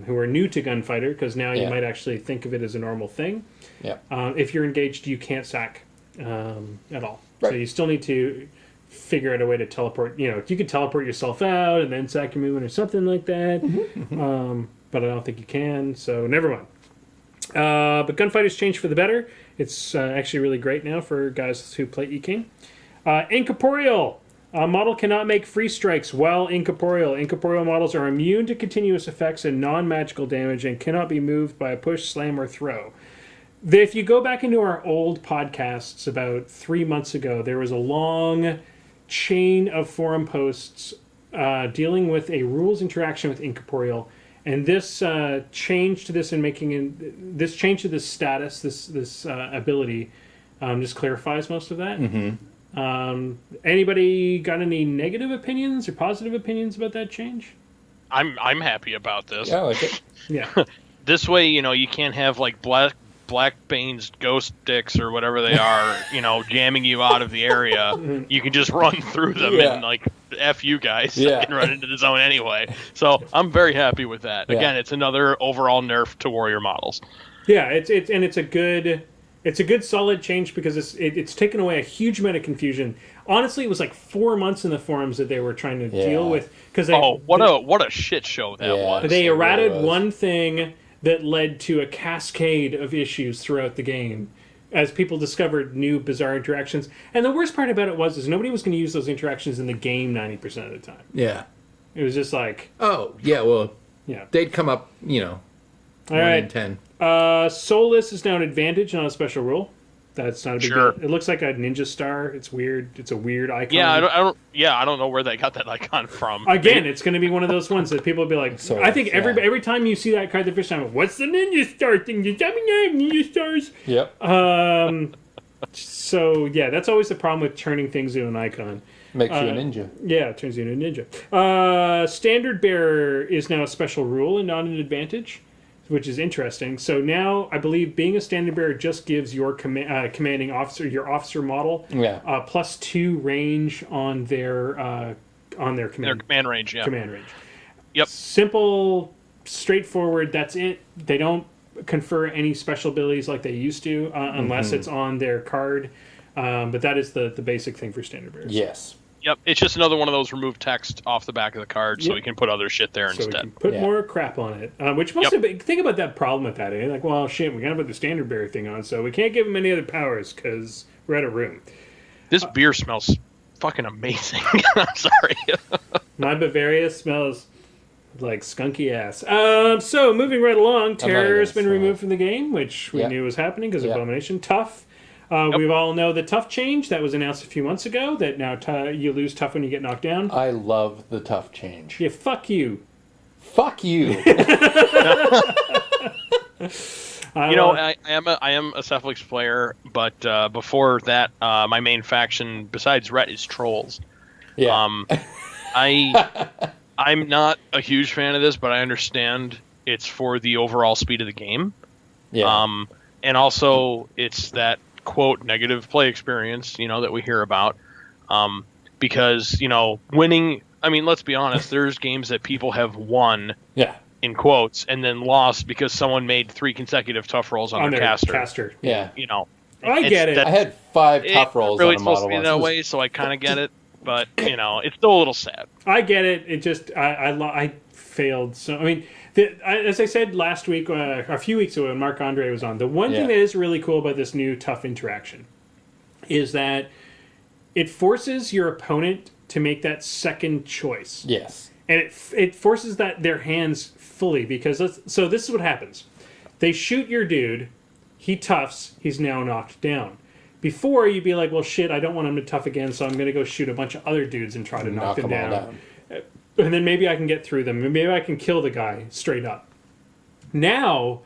who are new to Gunfighter, because now you Yeah. might actually think of it as a normal thing. Yeah. If you're engaged, you can't sack at all. So Right. you still need to figure out a way to teleport. You know, you could teleport yourself out and then sack your movement or something like that. But I don't think you can, so never mind. But Gunfighter's changed for the better. It's actually really great now for guys who play E-King. Incorporeal. A model cannot make free strikes while incorporeal. Incorporeal models are immune to continuous effects and non-magical damage and cannot be moved by a push, slam, or throw. If you go back into our old podcasts about 3 months ago, there was a long chain of forum posts dealing with a rules interaction with incorporeal, and this change to this and this change to this status, this ability, just clarifies most of that. Anybody got any negative opinions or positive opinions about that change? I'm happy about this. Yeah, I like it. Yeah. This way, you can't have like Blackbane's ghost dicks or whatever they are, jamming you out of the area. You can just run through them Yeah. and like F you guys Yeah. and run into the zone anyway. So I'm very happy with that. Yeah. Again, it's another overall nerf to warrior models. Yeah, it's a good solid change because it's taken away a huge amount of confusion. Honestly, it was like 4 months in the forums that they were trying to deal with because What a shit show that Yeah. was. they It really errated was. one thing that led to a cascade of issues throughout the game as people discovered new bizarre interactions. And the worst part about it is nobody was going to use those interactions in the game 90% of the time. Yeah. It was just like, Oh, yeah, well, yeah. they'd come up, All 1 in right. 10. Soulless is now an advantage, not a special rule. That's not a big Sure. deal. It looks like a ninja star. It's weird. It's a weird icon. Yeah, I don't know where they got that icon from. Again, it's going to be one of those ones that people will be like, So, I think yeah. every time you see that card the first time, what's the ninja star thing? Does that mean I have ninja stars? Yep. So, yeah, that's always the problem with turning things into an icon. Makes you a ninja. Yeah, it turns you into a ninja. Standard bearer is now a special rule and not an advantage, which is interesting. So now, I believe being a standard bearer just gives your commanding officer, your officer model, Yeah. +2 range on their Their command range, yeah. command range. Yep. Simple, straightforward. That's it. They don't confer any special abilities like they used to, unless it's on their card. But that is the basic thing for standard bearers. Yes. Yep, it's just another one of those remove text off the back of the card, so Yep. we can put other shit there So we instead. can put Yeah. more crap on it, which must Yep. have been. Think about that problem with that. Like, well, shit, we gotta put the standard bearer thing on, so we can't give them any other powers because we're out of room. This beer smells fucking amazing. I'm sorry. My Bavaria smells like skunky ass. So moving right along, Terror has been smell removed from the game, which we Yeah. knew was happening because of Yeah. Abomination. Tough. We all know the tough change that was announced a few months ago. That now you lose tough when you get knocked down. I love the tough change. Yeah, fuck you. Fuck you. I am a Cephalix player, but before that, my main faction besides Ret is Trolls. Yeah. I'm not a huge fan of this, but I understand it's for the overall speed of the game. Yeah. And also it's that quote negative play experience, that we hear about. Because, winning, I mean, let's be honest, there's games that people have won yeah. in quotes and then lost because someone made 3 consecutive tough rolls on their caster. Yeah. I get it. I had 5 tough rolls really on a supposed model to be once. that It was- way, so I kind of get it. But, it's still a little sad. I get it. It just I failed. So I mean, as I said last week, a few weeks ago when Marc Andre was on, the one thing that is really cool about this new tough interaction is that it forces your opponent to make that second choice. Yes. And it forces their hands fully because so this is what happens. They shoot your dude, he toughs, he's now knocked down. Before you'd be like, well shit, I don't want him to tough again, so I'm gonna go shoot a bunch of other dudes and try to knock them them all down. and then maybe I can get through them, and maybe I can kill the guy straight up. Now,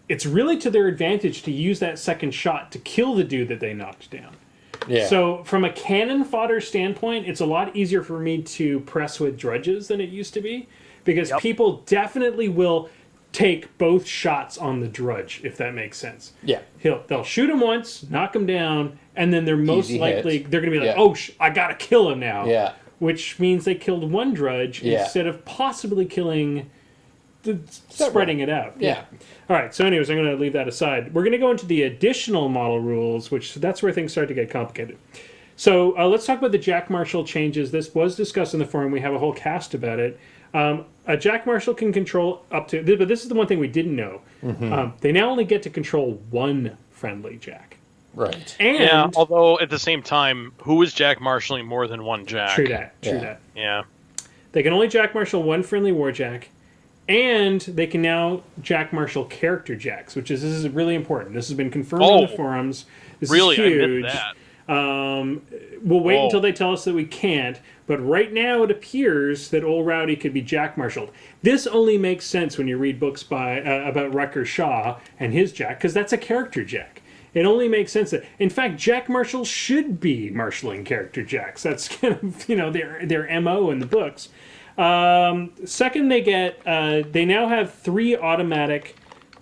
it's really to their advantage to use that second shot to kill the dude that they knocked down. Yeah. So, from a cannon fodder standpoint, it's a lot easier for me to press with drudges than it used to be, because people definitely will take both shots on the drudge, if that makes sense. Yeah. They'll shoot him once, knock him down, and then they're most Easy likely hit. they're going to be like, Yeah. "Oh, I gotta kill him now." Yeah. Which means they killed one drudge instead of possibly killing, spreading it out. Yeah. All right. So, anyways, I'm going to leave that aside. We're going to go into the additional model rules, which that's where things start to get complicated. So let's talk about the Jack Marshall changes. This was discussed in the forum. We have a whole cast about it. A Jack Marshall can control up to, but this is the one thing we didn't know. They now only get to control one friendly Jack. Right. And Yeah, although at the same time, who is Jack marshalling more than one Jack? true that. Yeah. They can only Jack Marshall one friendly war Jack, and they can now Jack Marshall character Jacks, this is really important. This has been confirmed in the forums. This Really? is huge. I missed that. We'll wait until they tell us that we can't, but right now it appears that Old Rowdy could be Jack Marshalled. This only makes sense when you read books by about Rucker Shaw and his Jack, because that's a character Jack. It only makes sense that, in fact, Jack Marshall should be marshalling character Jacks. That's kind of their MO in the books. Second, they now have 3 automatic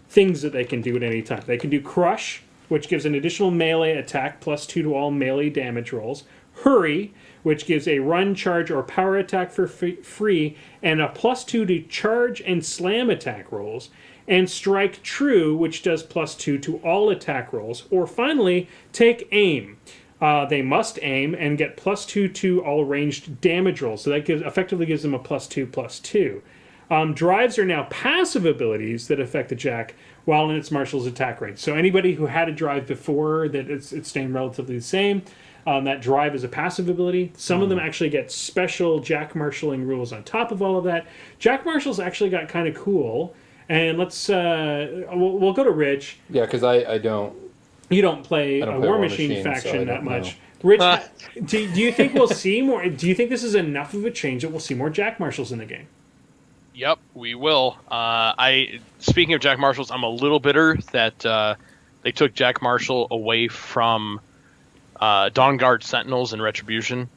things that they can do at any time. They can do Crush, which gives an additional melee attack +2 to all melee damage rolls. Hurry, which gives a run, charge, or power attack for free, and a +2 to charge and slam attack rolls. And Strike True, which does +2 to all attack rolls. Or finally, Take Aim. They must aim and get +2 to all ranged damage rolls. So that effectively gives them a +2/+2. Drives are now passive abilities that affect the Jack while in its Marshal's attack range. So anybody who had a drive before, that it's staying relatively the same. That drive is a passive ability. Some of them actually get special Jack Marshalling rules on top of all of that. Jack Marshall's actually got kind of cool. And let's we'll go to Rich. Yeah, because I don't. You don't play a War Machine faction so that much. Rich, do you think we'll see more? Do you think this is enough of a change that we'll see more Jack Marshalls in the game? Yep, we will. Speaking of Jack Marshalls, I'm a little bitter that they took Jack Marshall away from Dawn Guard Sentinels and Retribution.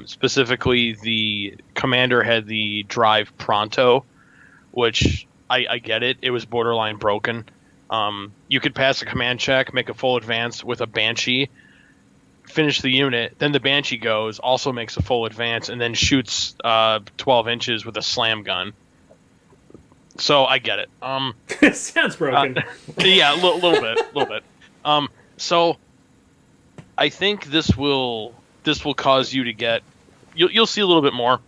Specifically, the commander had the drive Pronto, which I get it. It was borderline broken. You could pass a command check, make a full advance with a Banshee, finish the unit, then the Banshee goes, also makes a full advance, and then shoots 12 inches with a slam gun. So I get it. It sounds broken. Yeah, a little bit. So I think this will cause you to get. You'll see a little bit more.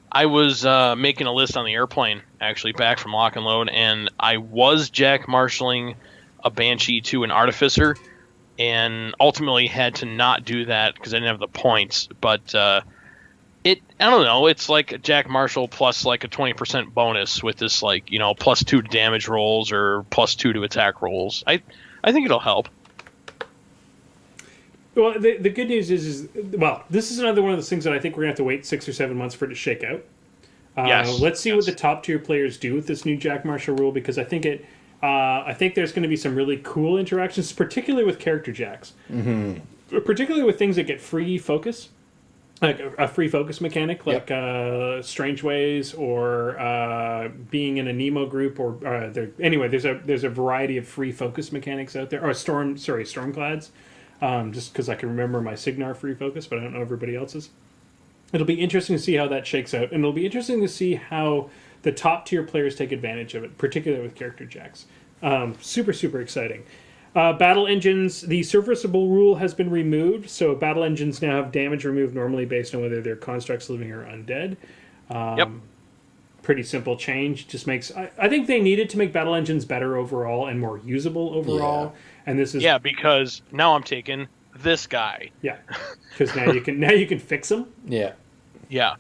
I was making a list on the airplane, actually, back from Lock and Load, and I was Jack marshalling a Banshee to an Artificer, and ultimately had to not do that because I didn't have the points. But I don't know, it's like a Jack Marshall plus like a 20% bonus with this, like, +2 to damage rolls or +2 to attack rolls. I think it'll help. Well, the good news is this is another one of those things that I think we're going to have to wait 6 or 7 months for it to shake out. Yes. Let's see what the top tier players do with this new Jack Marshall rule, because I think there's going to be some really cool interactions, particularly with character Jacks. Mm-hmm. Particularly with things that get free focus, like a free focus mechanic, like Strange Ways or being in a Nemo group, or there's a variety of free focus mechanics out there. Or Stormclads. Just because I can remember my Signar free focus, but I don't know everybody else's. It'll be interesting to see how that shakes out, and it'll be interesting to see how the top tier players take advantage of it, particularly with character Jacks. Super, super exciting. Battle engines, the serviceable rule has been removed, so battle engines now have damage removed normally based on whether they're constructs, living, or undead. Yep. Pretty simple change. Just makes I think they needed to make battle engines better overall and more usable overall. Yeah. And this is because now I'm taking this guy. Yeah, because now you can fix them. Yeah. Yeah.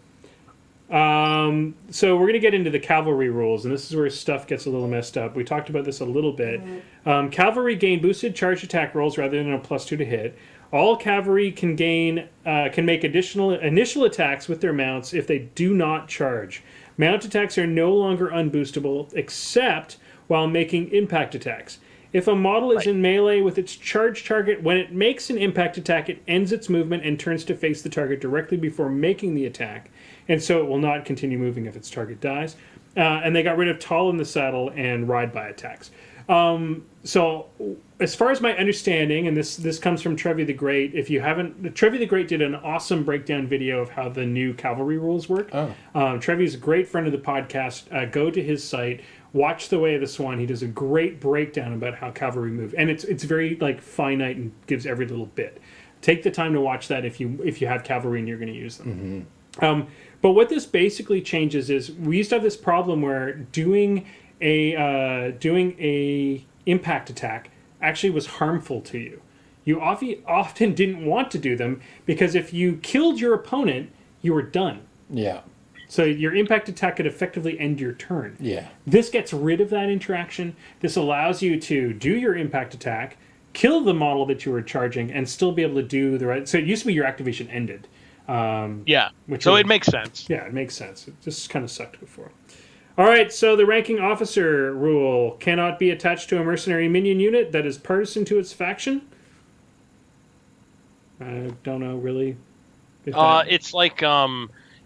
So we're going to get into the cavalry rules, and this is where stuff gets a little messed up. We talked about this a little bit. Cavalry gain boosted charge attack rolls rather than a +2 to hit. All cavalry can make additional initial attacks with their mounts if they do not charge. Mount attacks are no longer unboostable except while making impact attacks. If a model is in melee with its charged target, when it makes an impact attack, it ends its movement and turns to face the target directly before making the attack, and so it will not continue moving if its target dies. And they got rid of tall in the saddle and ride by attacks. So, as far as my understanding, and this comes from Trevi the Great, if you haven't, Trevi the Great did an awesome breakdown video of how the new cavalry rules work. Trevi's a great friend of the podcast. Go to his site, watch The Way of the Swan. He does a great breakdown about how cavalry move, and it's very like finite and gives every little bit. Take the time to watch that if you have cavalry and you're going to use them. But what this basically changes is we used to have this problem where doing a impact attack actually was harmful to you. You often didn't want to do them because if you killed your opponent, you were done. Yeah. So your impact attack could effectively end your turn. Yeah. This gets rid of that interaction. This allows you to do your impact attack, kill the model that you were charging, and still be able to do the right... So it used to be your activation ended. It makes sense. Yeah, it makes sense. It just kind of sucked before. All right, so the ranking officer rule cannot be attached to a mercenary minion unit that is partisan to its faction. I don't know, really. It's like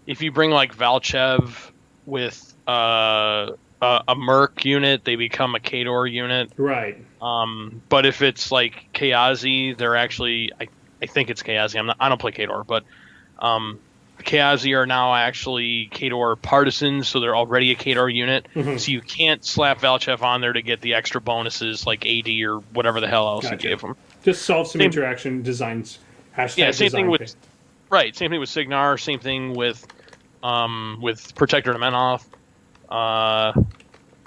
if you bring like Valchev with a Merc unit, they become a Khador unit. Right. But if it's like Kayazi, they're actually I think it's Kayazi. I don't play Khador, but Kayazi are now actually Khador partisans, so they're already a Khador unit. So you can't slap Valchev on there to get the extra bonuses like AD or whatever the hell else you gave them. Just solve some interaction designs. Hashtag same design thing with phase. right. Same thing with Signar. Same thing with Protector Nemenoth. I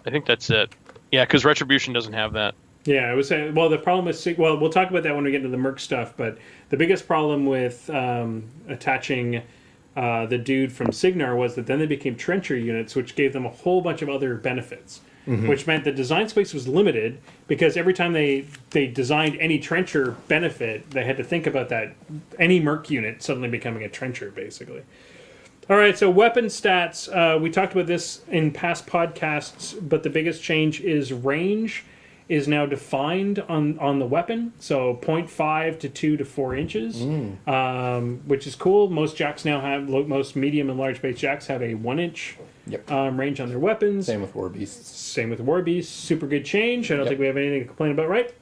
think that's it. Yeah, because Retribution doesn't have that. Yeah, it was the problem with we'll talk about that when we get into the Merc stuff. But the biggest problem with attaching the dude from Signar was that then they became trencher units, which gave them a whole bunch of other benefits. Which meant the design space was limited because every time they designed any trencher benefit, they had to think about that any Merc unit suddenly becoming a trencher, basically. All right, so weapon stats. We talked about this in past podcasts, but the biggest change is range is now defined on the weapon. So 0.5 to 2 to 4 inches, which is cool. Most jacks now most medium and large base jacks have a 1 inch range on their weapons. Same with War Beasts. Same with War Beasts. Super good change. I don't think we have anything to complain about, right?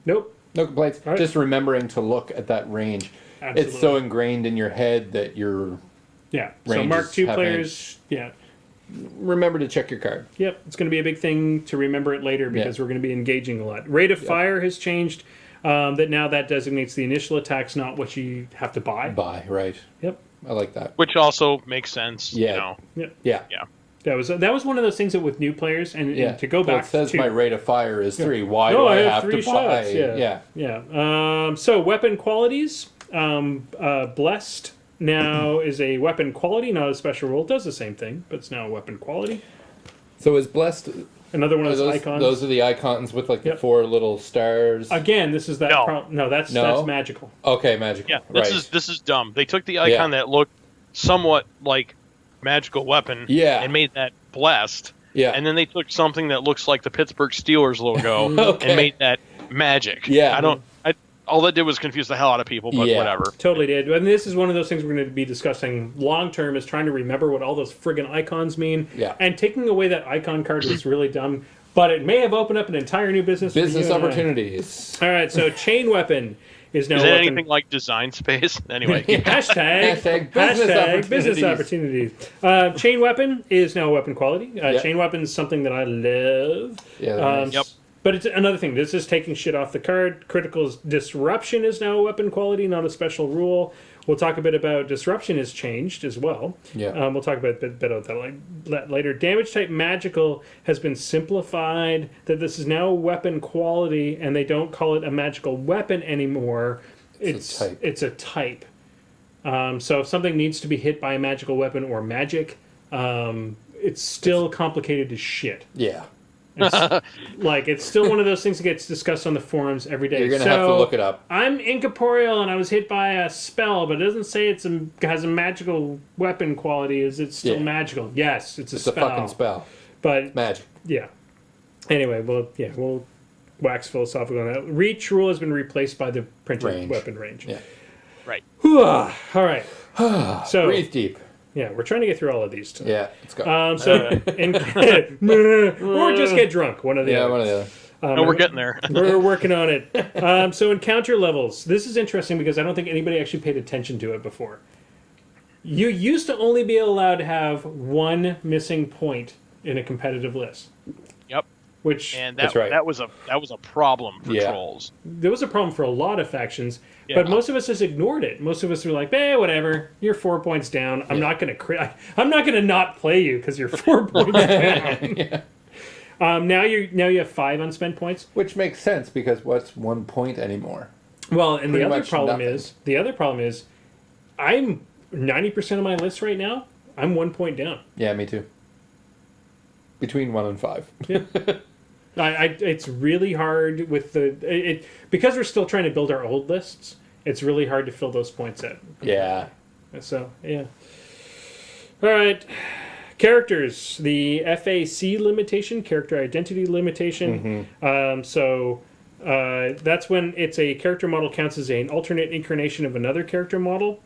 Nope. No complaints. Right. Just remembering to look at that range. Absolutely. It's so ingrained in your head that you're... Yeah. So Mark II players, remember to check your card. Yep. It's going to be a big thing to remember it later because we're going to be engaging a lot. Rate of fire has changed. That designates the initial attacks, not what you have to buy. Buy, right. Yep. I like that. Which also makes sense. Yeah. You know. Yeah. That was one of those things that with new players and to go back it says to my rate of fire is 3. Why do I have 3 to buy? shots. Yeah. So weapon qualities. Blessed now is a weapon quality, not a special rule. It does the same thing, but it's now a weapon quality. So is Blessed... Another one of those icons. Those are the icons with like the 4 little stars. Again, this is that. That's magical. Okay, magical. Yeah, right. this is dumb. They took the icon that looked somewhat like magical weapon and made that blessed. Yeah. And then they took something that looks like the Pittsburgh Steelers logo and made that magic. Yeah. All that did was confuse the hell out of people, but whatever. Totally did. And this is one of those things we're going to be discussing long term is trying to remember what all those friggin' icons mean. Yeah. And taking away that icon card was really dumb, but it may have opened up an entire new business. Business opportunities. All right, so chain weapon is now. Is that anything like design space? Anyway. Hashtag business opportunities. Chain weapon is now weapon quality. Chain weapon is something that I love. Yeah. Nice. But it's another thing. This is taking shit off the card. Critical disruption is now a weapon quality, not a special rule. We'll talk a bit about disruption has changed as well. Yeah. We'll talk about a bit about that later. Damage type magical has been simplified. That this is now weapon quality, and they don't call it a magical weapon anymore. It's a type. So if something needs to be hit by a magical weapon or magic, it's still complicated as shit. Yeah. It's, like, it's still one of those things that gets discussed on the forums every day. You're going to have to look it up. I'm incorporeal and I was hit by a spell, but it doesn't say has a magical weapon quality. Is it still magical? Yes, it's a It's spell. a fucking spell. But Magic. yeah. Anyway, we'll wax philosophical on that. Reach rule has been replaced by the printed weapon range. Yeah. Right. All right. So Breathe deep. yeah, we're trying to get through all of these tonight. Yeah, let's go. Or just get drunk. One of the other. One of the other. No, we're getting there. We're working on it. So encounter levels. This is interesting because I don't think anybody actually paid attention to it before. You used to only be allowed to have one missing point in a competitive list. Yep. Which And That's right. that was a problem for trolls. there was a problem for a lot of factions, but most of us just ignored it. Most of us were like, whatever. You're 4 points down. I'm not going to I'm not going to not play you because you're 4 points down. Now you have 5 unspent points. Which makes sense because what's 1 point anymore? Well, and Pretty the other much problem nothing. is I'm 90% of my list right now, I'm 1 point down. Yeah, me too. Between 1 and 5. Yeah. It's really hard with because we're still trying to build our old lists. It's really hard to fill those points out. Yeah. So yeah. All right. Characters. The FAC limitation, character identity limitation. That's when it's a character model counts as an alternate incarnation of another character model.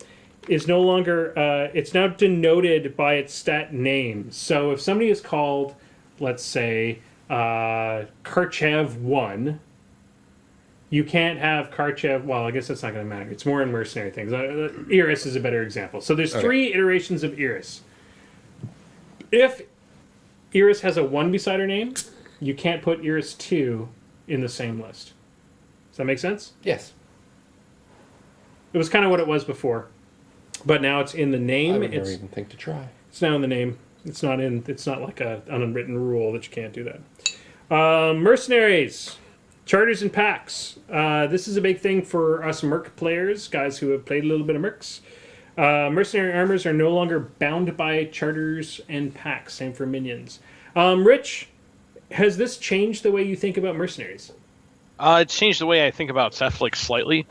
Is no longer. It's now denoted by its stat name. So if somebody is called, let's say, Karchev 1, you can't have Karchev. Well, I guess that's not going to matter. It's more in mercenary things. Iris is a better example. So there's 3 iterations of Iris. If Iris has a 1 beside her name, you can't put Iris 2 in the same list. Does that make sense? Yes. It was kind of what it was before, but now it's in the name. I would never even think to try. It's now in the name. It's not like an unwritten rule that you can't do that. Mercenaries, charters and packs. This is a big thing for us Merc players, guys who have played a little bit of Mercs. Mercenary armors are no longer bound by charters and packs. Same for minions. Rich, has this changed the way you think about mercenaries? It's changed the way I think about Cephalix slightly.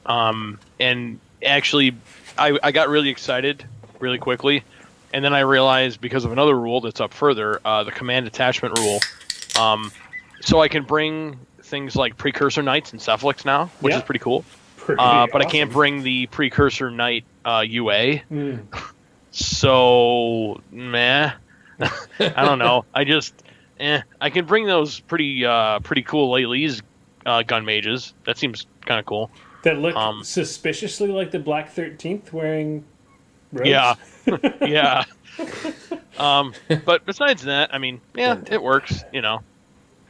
And actually, I got really excited really quickly. And then I realized, because of another rule that's up further, the command attachment rule, so I can bring things like Precursor Knights and Cephalix now, which is pretty cool. But awesome. I can't bring the Precursor Knight UA. So, meh. I don't know. I can bring those pretty cool Laylee's gun mages. That seems kind of cool. That look suspiciously like the Black 13th wearing robes? Yeah. Yeah. But besides that, I mean, yeah, it works, you know.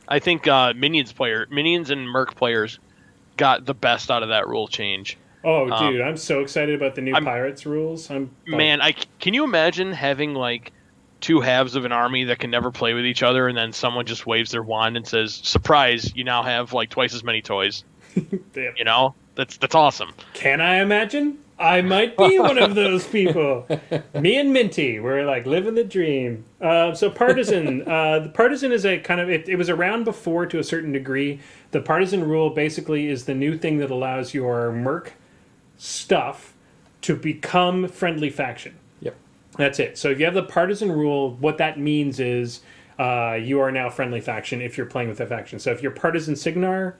I think Minions and Merc players got the best out of that rule change. Oh, dude, I'm so excited about the new Pirates rules. Can you imagine having like 2 halves of an army that can never play with each other, and then someone just waves their wand and says, "Surprise! You now have like twice as many toys." Damn. You know, that's awesome. Can I imagine? I might be one of those people. Me and Minty, we're like living the dream. So Partisan. The Partisan is a kind of... It was around before to a certain degree. The Partisan rule basically is the new thing that allows your Merc stuff to become friendly faction. Yep. That's it. So if you have the Partisan rule, what that means is you are now friendly faction if you're playing with a faction. So if you're Partisan Signar,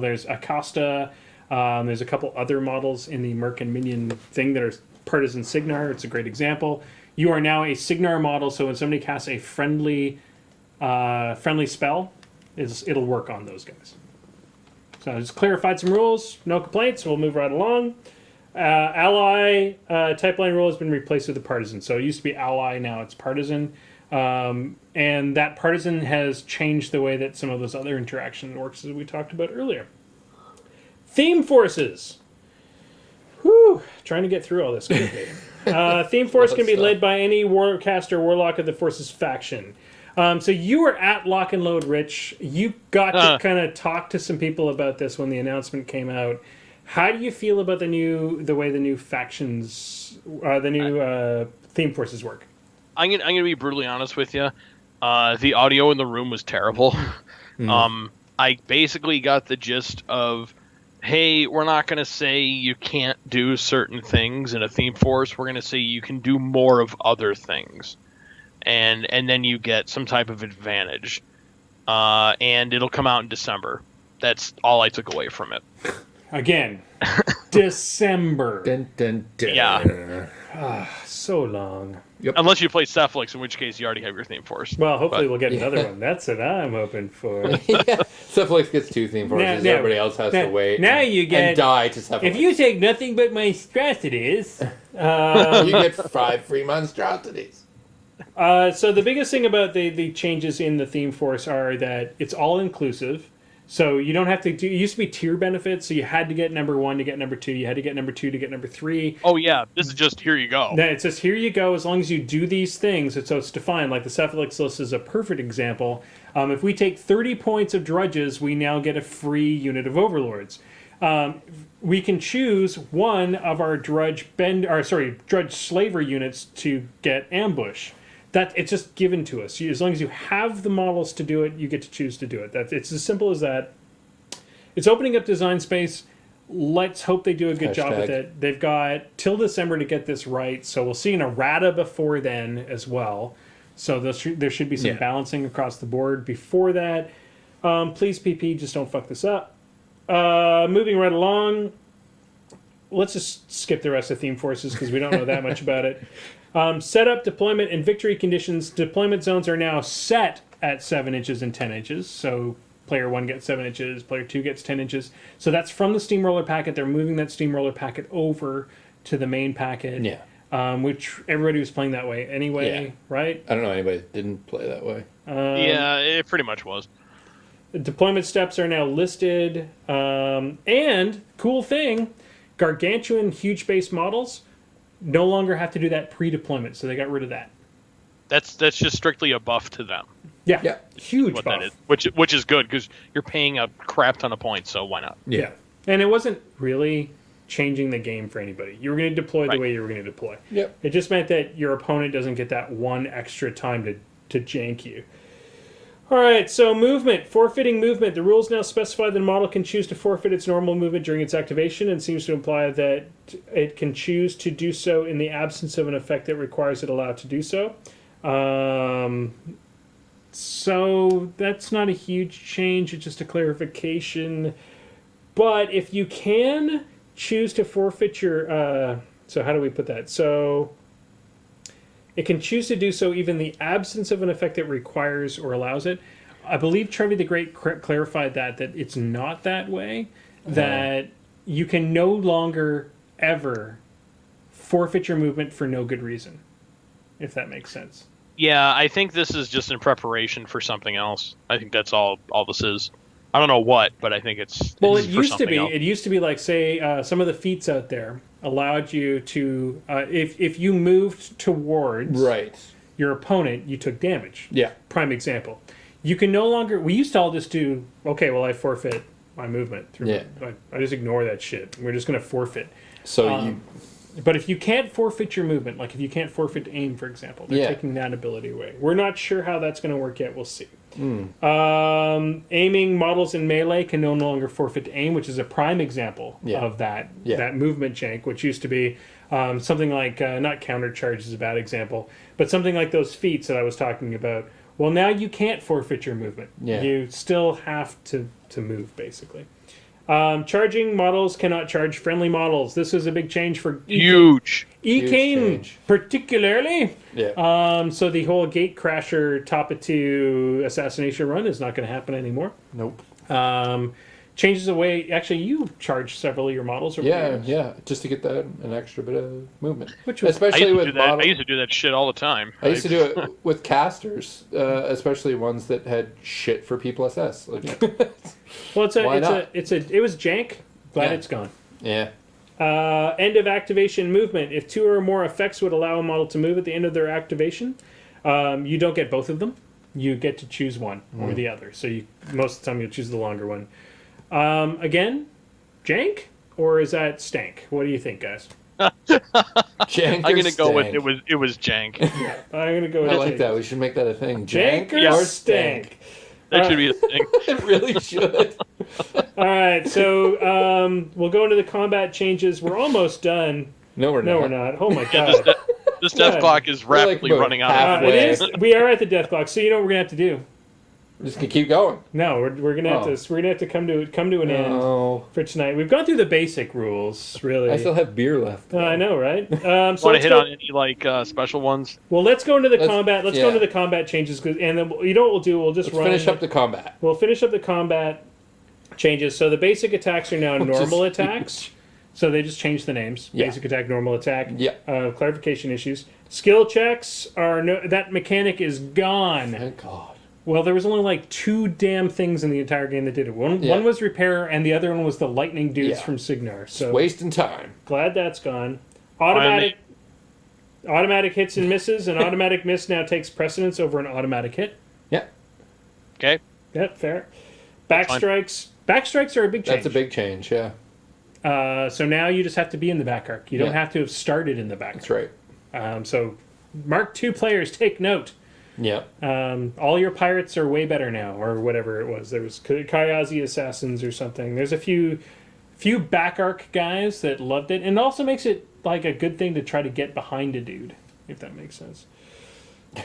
there's Acosta... there's a couple other models in the Merc and Minion thing that are Partisan Signar. It's a great example. You are now a Signar model, so when somebody casts a friendly spell, it'll work on those guys. So I just clarified some rules. No complaints. We'll move right along. Ally type line rule has been replaced with the Partisan. So it used to be Ally, now it's Partisan. And that Partisan has changed the way that some of those other interaction works, as we talked about earlier. Theme forces. Whew, trying to get through all this quickly. Theme force can be led by any warcaster warlock of the forces faction. So you were at Lock and Load, Rich. You got to kind of talk to some people about this when the announcement came out. How do you feel about the way the new factions, theme forces work? I'm gonna be brutally honest with you. The audio in the room was terrible. I basically got the gist of, hey, we're not going to say you can't do certain things in a theme force. We're going to say you can do more of other things, and then you get some type of advantage. And it'll come out in December. That's all I took away from it. Again, December. Dun, dun, dun. Yeah. So long. Unless you play Cephalix, in which case you already have your theme force. Well, hopefully But- we'll get another one. That's what I'm hoping for. Cephalix gets 2 theme forces. Now- Everybody else has to wait. now you get- and die to Cephalix. If you take nothing but monstrosities, you get 5 free monstrosities. so the biggest thing about the changes in the theme force are that it's all inclusive. So you don't have to do. It used to be tier benefits, so you had to get number 1 to get number 2. You had to get number 2 to get number 3. Oh yeah, this is just here you go. Now it says here you go. As long as you do these things, so it's defined. Like the Cephalix list is a perfect example. If we take 30 points of drudges, we now get a free unit of overlords. We can choose one of our drudge slaver units to get ambush. That it's just given to us. As long as you have the models to do it, you get to choose to do it. It's as simple as that. It's opening up design space. Let's hope they do a good job with it. They've got till December to get this right, so we'll see an errata before then as well. So there should be some balancing across the board before that. Please, PP, just don't fuck this up. Moving right along. Let's just skip the rest of Theme Forces because we don't know that much about it. Setup, deployment, and victory conditions. Deployment zones are now set at 7 inches and 10 inches. So player 1 gets 7 inches, player 2 gets 10 inches. So that's from the Steamroller packet. They're moving that Steamroller packet over to the main packet. Yeah. Which everybody was playing that way anyway, right? I don't know anybody that didn't play that way. Yeah, it pretty much was. The deployment steps are now listed. And, cool thing, gargantuan huge base models no longer have to do that pre-deployment, so they got rid of that. That's just strictly a buff to them. Yeah. Huge What buff. that is, which is good because you're paying a crap ton of points, so why not? Yeah. And it wasn't really changing the game for anybody. You were going to deploy the Right. way you were going to deploy. Yep. It just meant that your opponent doesn't get that one extra time to jank you. All right, so movement. Forfeiting movement. The rules now specify that a model can choose to forfeit its normal movement during its activation and seems to imply that it can choose to do so in the absence of an effect that requires it allowed to do so. So that's not a huge change. It's just a clarification. But if you can choose to forfeit your... so how do we put that? So... it can choose to do so even in the absence of an effect that requires or allows it. I believe Trevi the Great clarified that it's not that way, that you can no longer ever forfeit your movement for no good reason, if that makes sense. Yeah, I think this is just in preparation for something else. I think that's all this is. I don't know what, but I think it's Well, it's it for used to something be. else. It used to be like, say, some of the feats out there allowed you to, if you moved towards Right. your opponent, you took damage. Yeah. Prime example. You can no longer. We used to all just do. Okay, well, I forfeit my movement. Yeah. I just ignore that shit. We're just going to forfeit. So But if you can't forfeit your movement, like if you can't forfeit aim, for example, they're taking that ability away. We're not sure how that's going to work yet. We'll see. Aiming models in melee can no longer forfeit to aim, which is a prime example of that movement jank, which used to be something like, not countercharge is a bad example, but something like those feats that I was talking about. Well, now you can't forfeit your movement. Yeah. You still have to move, basically. Charging models cannot charge friendly models. This is a big change for Huge. Ecane, change. particularly. yeah. So the whole Gate Crasher top it to assassination run is not going to happen anymore. Nope. Changes the way. Actually, you charge several of your models. Over the Yeah, years. yeah. Just to get that an extra bit of movement. Which was- especially with I models. used to do that shit all the time. I used to do it with casters, especially ones that had shit for people SS. Like, Well, Why not? it was jank. Glad Yeah. it's gone. yeah. End of activation movement. If 2 or more effects would allow a model to move at the end of their activation, you don't get both of them. You get to choose one or the other. So most of the time you'll choose the longer one. Again, jank, or is that stank? What do you think, guys? Jank I'm or gonna go with stank? it was jank. I'm gonna go with I like Jank. that. We should make that a thing. Jank or Yeah. stank? That should be a thing. It really should. All right, so we'll go into the combat changes. We're almost done. No, we're not. No, we're not. Oh my Yeah, god. this death God. clock is We're like rapidly about running out. halfway. It is. We are at the death clock. So you know what we're gonna have to do? We're just gonna keep going. No, we're gonna have to. We're gonna have to come to an end Oh, for tonight. We've gone through the basic rules, really. I still have beer left. I know, right? So Want to let's hit go, on any like special ones? well, let's go into the Let's- combat. Let's go yeah. into the combat changes, and then you know what we'll do? We'll just Let's run. finish up the combat. We'll finish up the combat changes. So the basic attacks are now normal Just- attacks. So they just changed the names. Yeah. Basic attack, normal attack. Yeah. Clarification issues. Skill checks are that mechanic is gone. Thank God. Well, there was only like 2 damn things in the entire game that did it. One was repair, and the other one was the lightning dudes Yeah. from Signar. So Wasting time. glad that's gone. Automatic hits and misses. An automatic miss now takes precedence over an automatic hit. Yeah, Okay. Yeah, fair. Backstrikes. Backstrikes are a big change. that's a big change. Yeah, So now you just have to be in the back arc. You don't Yeah. have to have started in the back that's arc. right. So Mark II players, take note. Yeah, All your pirates are way better now, or whatever it was. There was Kayazi assassins or something. There's a few back arc guys that loved it, and it also makes it like a good thing to try to get behind a dude, if that makes sense.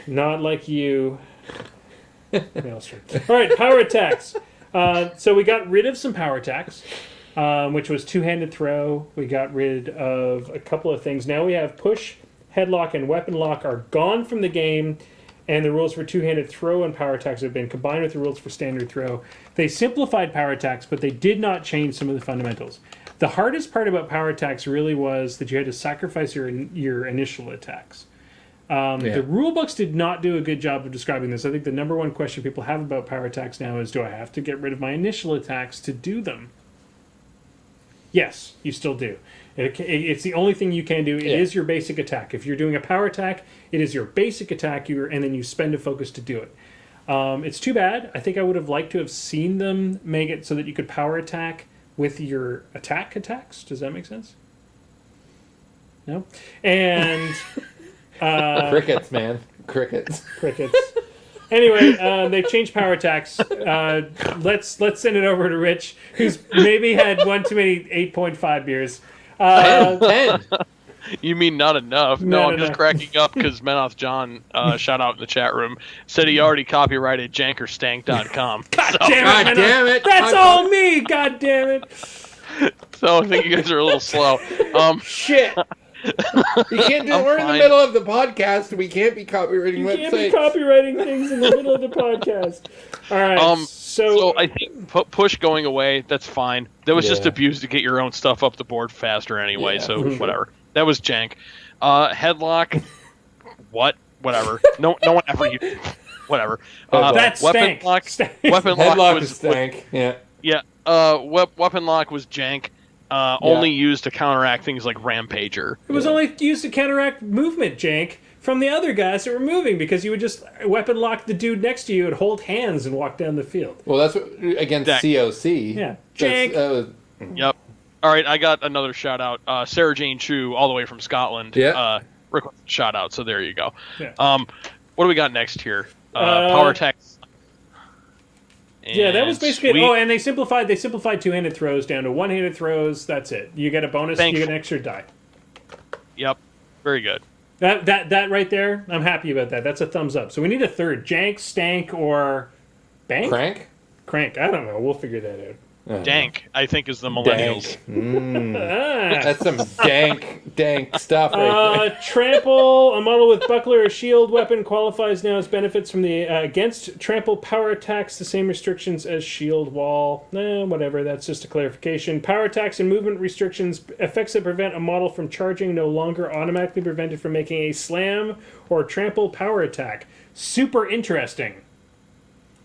Not like you. No, sure. All right, power attacks. So we got rid of some power attacks, which was two-handed throw. We got rid of a couple of things. Now we have push, headlock, and weapon lock are gone from the game. And the rules for two-handed throw and power attacks have been combined with the rules for standard throw. They simplified power attacks, but they did not change some of the fundamentals. The hardest part about power attacks really was that you had to sacrifice your initial attacks. The rule books did not do a good job of describing this. I think the number one question people have about power attacks now is, do I have to get rid of my initial attacks to do them? Yes, you still do. It's the only thing you can do. It is your basic attack. If you're doing a power attack, it is your basic attack, and then you spend a focus to do it. It's too bad. I think I would have liked to have seen them make it so that you could power attack with your attacks. Does that make sense? No? And... crickets, man, crickets. Crickets. Anyway, they've changed power attacks. Let's send it over to Rich, who's maybe had one too many 8.5 beers. 10. You mean not enough? Not No, I'm just enough. cracking up because Menoth John, shout out in the chat room, said he already copyrighted jankerstank.com. God So, damn God it! damn it! That's all me. God damn it! so I think you guys are a little slow. Shit. You can't do it. I'm We're in the fine. middle of the podcast. We can't be copywriting You can't be websites. copywriting things in the middle of the podcast. All right. So I think push going away, that's fine. That was just Yeah. abused to get your own stuff up the board faster anyway, Yeah, so for sure. whatever. That was jank. Headlock, what? Whatever. No one ever used. Whatever. Headlock. That's weapon stank. lock. Stank. Weapon lock Headlock was is stank. Yeah. yeah. Weapon lock was jank. Only used to counteract things like Rampager. It was only used to counteract movement, Jank, from the other guys that were moving, because you would just weapon lock the dude next to you and hold hands and walk down the field. Well, that's what, against Dak. COC. Yeah. That's- Jank. Yep. All right, I got another shout out. Sarah Jane Chu, all the way from Scotland. Yeah. Requested shout out. So there you go. Yeah. What do we got next here? Power attacks. Yeah, that was basically sweet. it. Oh, and they simplified two-handed throws down to one-handed throws. That's it. You get a bonus, you get an extra die. Yep. Very good. That right there, I'm happy about that. That's a thumbs up. So we need a third. Jank, stank, or bank? Crank? Crank. I don't know. We'll figure that out. Dank, I think, is the millennials. Ah. That's some dank stuff right there. Trample, a model with buckler or shield weapon qualifies now as benefits from the against trample power attacks, the same restrictions as shield wall. Whatever, that's just a clarification. Power attacks and movement restrictions, effects that prevent a model from charging no longer automatically prevented from making a slam or trample power attack. Super interesting.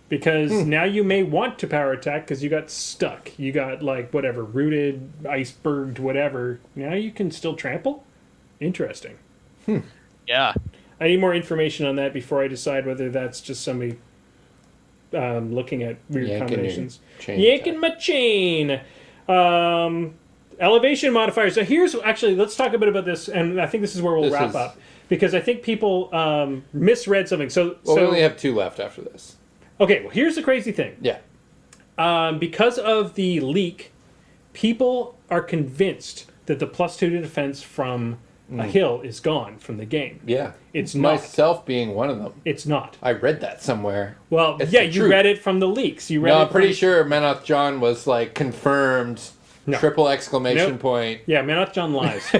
Because now you may want to power attack because you got stuck. You got, like, whatever, rooted, iceberged, whatever. Now you can still trample? Interesting. Yeah. I need more information on that before I decide whether that's just somebody looking at weird Yanking combinations. your chain Yanking my chain! elevation modifiers. So here's actually, let's talk a bit about this, and I think this is where we'll This wrap is- up because I think people misread something. Well, we only have 2 left after this. Okay, well, here's the crazy thing. Yeah. Because of the leak, people are convinced that the +2 to defense from a hill is gone from the game. Yeah. It's not. Myself being one of them. It's not. I read that somewhere. Well, It's yeah, the you truth. read it from the leaks. You read No, it I'm pretty from- sure Menoth John was like confirmed No. triple exclamation Nope. point. Yeah, Manoth John lies.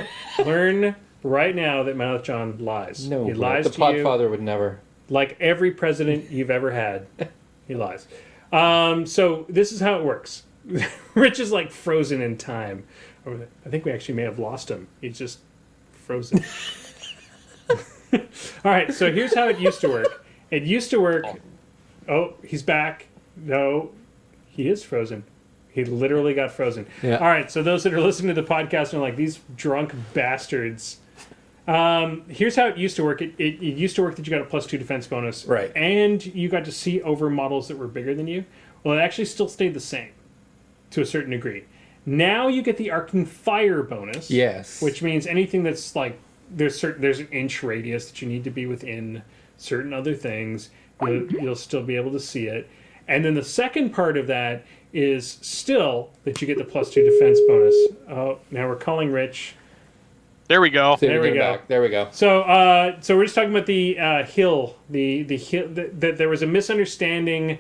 Learn right now that Manoth John lies. No, he bro, lies the to you. Podfather would never. Like every president you've ever had, he lies. So this is how it works. Rich is like frozen in time. I think we actually may have lost him. He's just frozen. All right, so here's how it used to work. It used to work. Oh, he's back. No, he is frozen. He literally got frozen. Yeah. All right, so those that are listening to the podcast are like, these drunk bastards. Here's how it used to work. It used to work that you got a +2 defense bonus. Right. And you got to see over models that were bigger than you. Well, it actually still stayed the same to a certain degree. Now you get the arcing fire bonus. Yes. Which means anything that's like, there's an inch radius that you need to be within certain other things. You'll still be able to see it. And then the second part of that is still that you get the +2 defense bonus. Oh, now we're calling Rich. There we go. See, there we get go. Back. There we go. So, so we're just talking about the hill. The hill. That there was a misunderstanding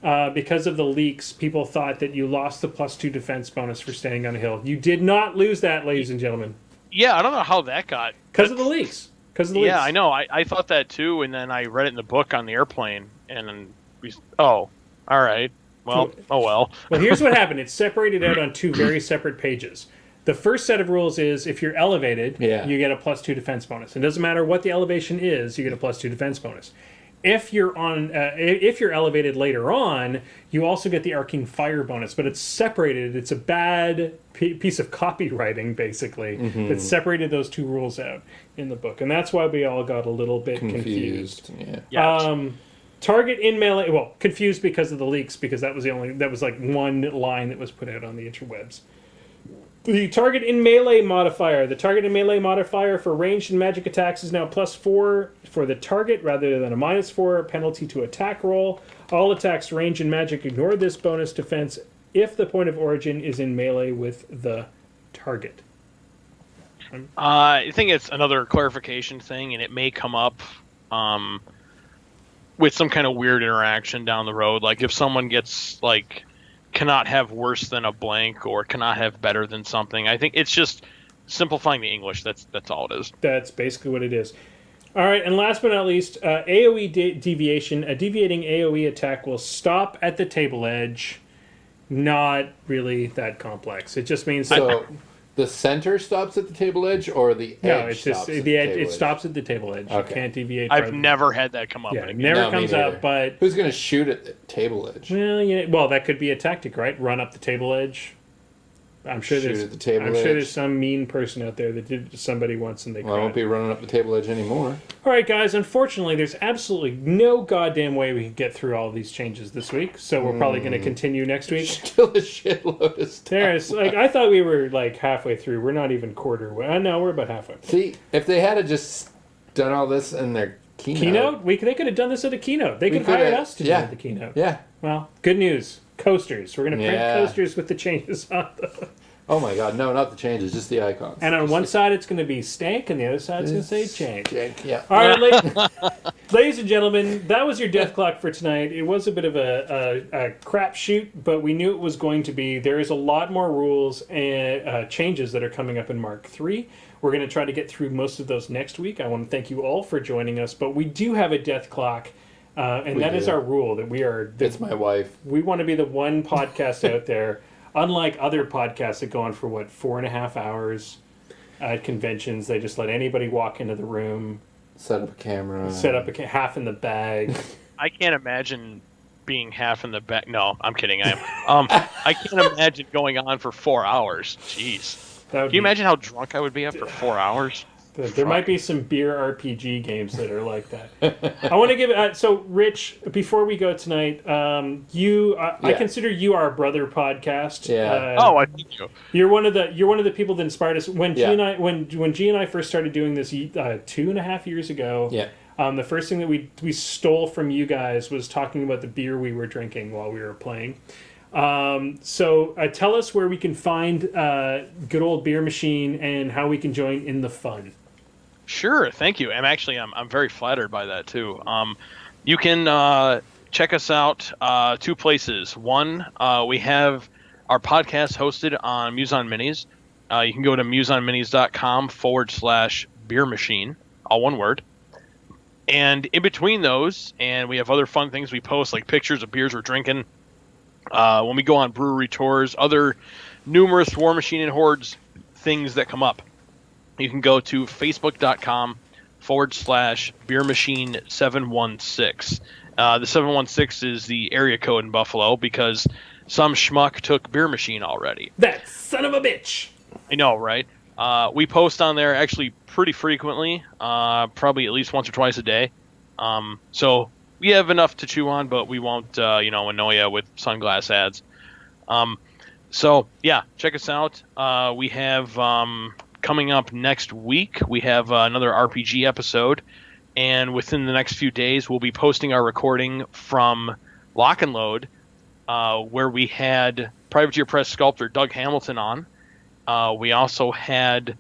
because of the leaks. People thought that you lost the +2 defense bonus for standing on a hill. You did not lose that, ladies and gentlemen, Yeah, I don't know how that got. because of the leaks. Because of the leaks. Yeah, I know. I thought that too, and then I read it in the book on the airplane, and then all right. Well, oh well. Well, here's what happened. It's separated out on 2 very separate pages. The first set of rules is if you're elevated, Yeah. you get a +2 defense bonus. It doesn't matter what the elevation is, you get a +2 defense bonus. If you're elevated later on, you also get the arcing fire bonus, but it's separated. It's a bad piece of copywriting, basically, that separated those 2 rules out in the book, and that's why we all got a little bit confused. Yeah. Yeah. Target in melee. Well, confused because of the leaks, because that was like one line that was put out on the interwebs. The target in melee modifier. The target in melee modifier for ranged and magic attacks is now +4 for the target rather than a -4 penalty to attack roll. All attacks ranged and magic ignore this bonus defense if the point of origin is in melee with the target. I think it's another clarification thing, and it may come up with some kind of weird interaction down the road. Like if someone gets like cannot have worse than a blank or cannot have better than something. I think it's just simplifying the English. That's all it is. That's basically what it is. All right, and last but not least, AoE deviation. A deviating AoE attack will stop at the table edge. Not really that complex. It just means So the center stops at the table edge, or the edge no, it's just stops at the edge. table It stops at the table edge. Okay. You can't deviate. I've farther. never had that come up. Yeah, in a it game. never No, me comes neither. up. But Who's going to shoot at the table edge? well, that could be a tactic, right? Run up the table edge. I'm sure Shoot there's. at the table I'm sure edge. there's some mean person out there that did it to somebody once and they. Well, I won't cried. be running up the table edge anymore. All right, guys. Unfortunately, there's absolutely no goddamn way we can get through all of these changes this week. So we're probably going to continue next week. Still a shitload of stuff. There's like I thought we were like halfway through. We're not even quarter way. No, we're about halfway. See, if they had just done all this in their keynote. They could have done this at a keynote. They We could hire coulda- us to do yeah. it at the keynote. Yeah. Well, good news. Coasters. We're going to print Yeah. coasters with the changes on them. Oh my god, no, not the changes, just the icons. And on one side it's going to be stank, and the other side's going to say change. Jank, yeah. All right, ladies and gentlemen, that was your death clock for tonight. It was a bit of a crapshoot, but we knew it was going to be. There is a lot more rules and changes that are coming up in Mark 3. We're going to try to get through most of those next week. I want to thank you all for joining us, but we do have a death clock, and that is do. our rule that we are. It's my wife. We want to be the one podcast out there, unlike other podcasts that go on for 4.5 hours at conventions. They just let anybody walk into the room, Set up a camera. set up half in the bag. I can't imagine being half in the back. No, I'm kidding. I am. I can't imagine going on for 4 hours. Jeez. That would Can you be- imagine how drunk I would be after 4 hours? There might be some beer RPG games that are like that. I want to give so Rich. Before we go tonight, I consider you our brother podcast. Yeah. I think so. You're one of the people that inspired us when G Yeah. and I when G and I first started doing this 2.5 years ago. Yeah. The first thing that we stole from you guys was talking about the beer we were drinking while we were playing. So tell us where we can find good old Beermachine and how we can join in the fun. Sure, thank you. I'm very flattered by that too. You can check us out 2 places. One, we have our podcast hosted on Muson Minis. You can go to musonminis.com/beermachine, all one word. And in between those, and we have other fun things we post, like pictures of beers we're drinking. When we go on brewery tours, other numerous War Machine and Hordes things that come up. You can go to facebook.com/beermachine716. The 716 is the area code in Buffalo because some schmuck took Beer Machine already. That son of a bitch! I know, right? We post on there actually pretty frequently, probably at least once or twice a day. So we have enough to chew on, but we won't, annoy you with sunglass ads. So yeah, check us out. We have coming up next week. We have another RPG episode, and within the next few days, we'll be posting our recording from Lock and Load, where we had Privateer Press sculptor Doug Hamilton on. We also had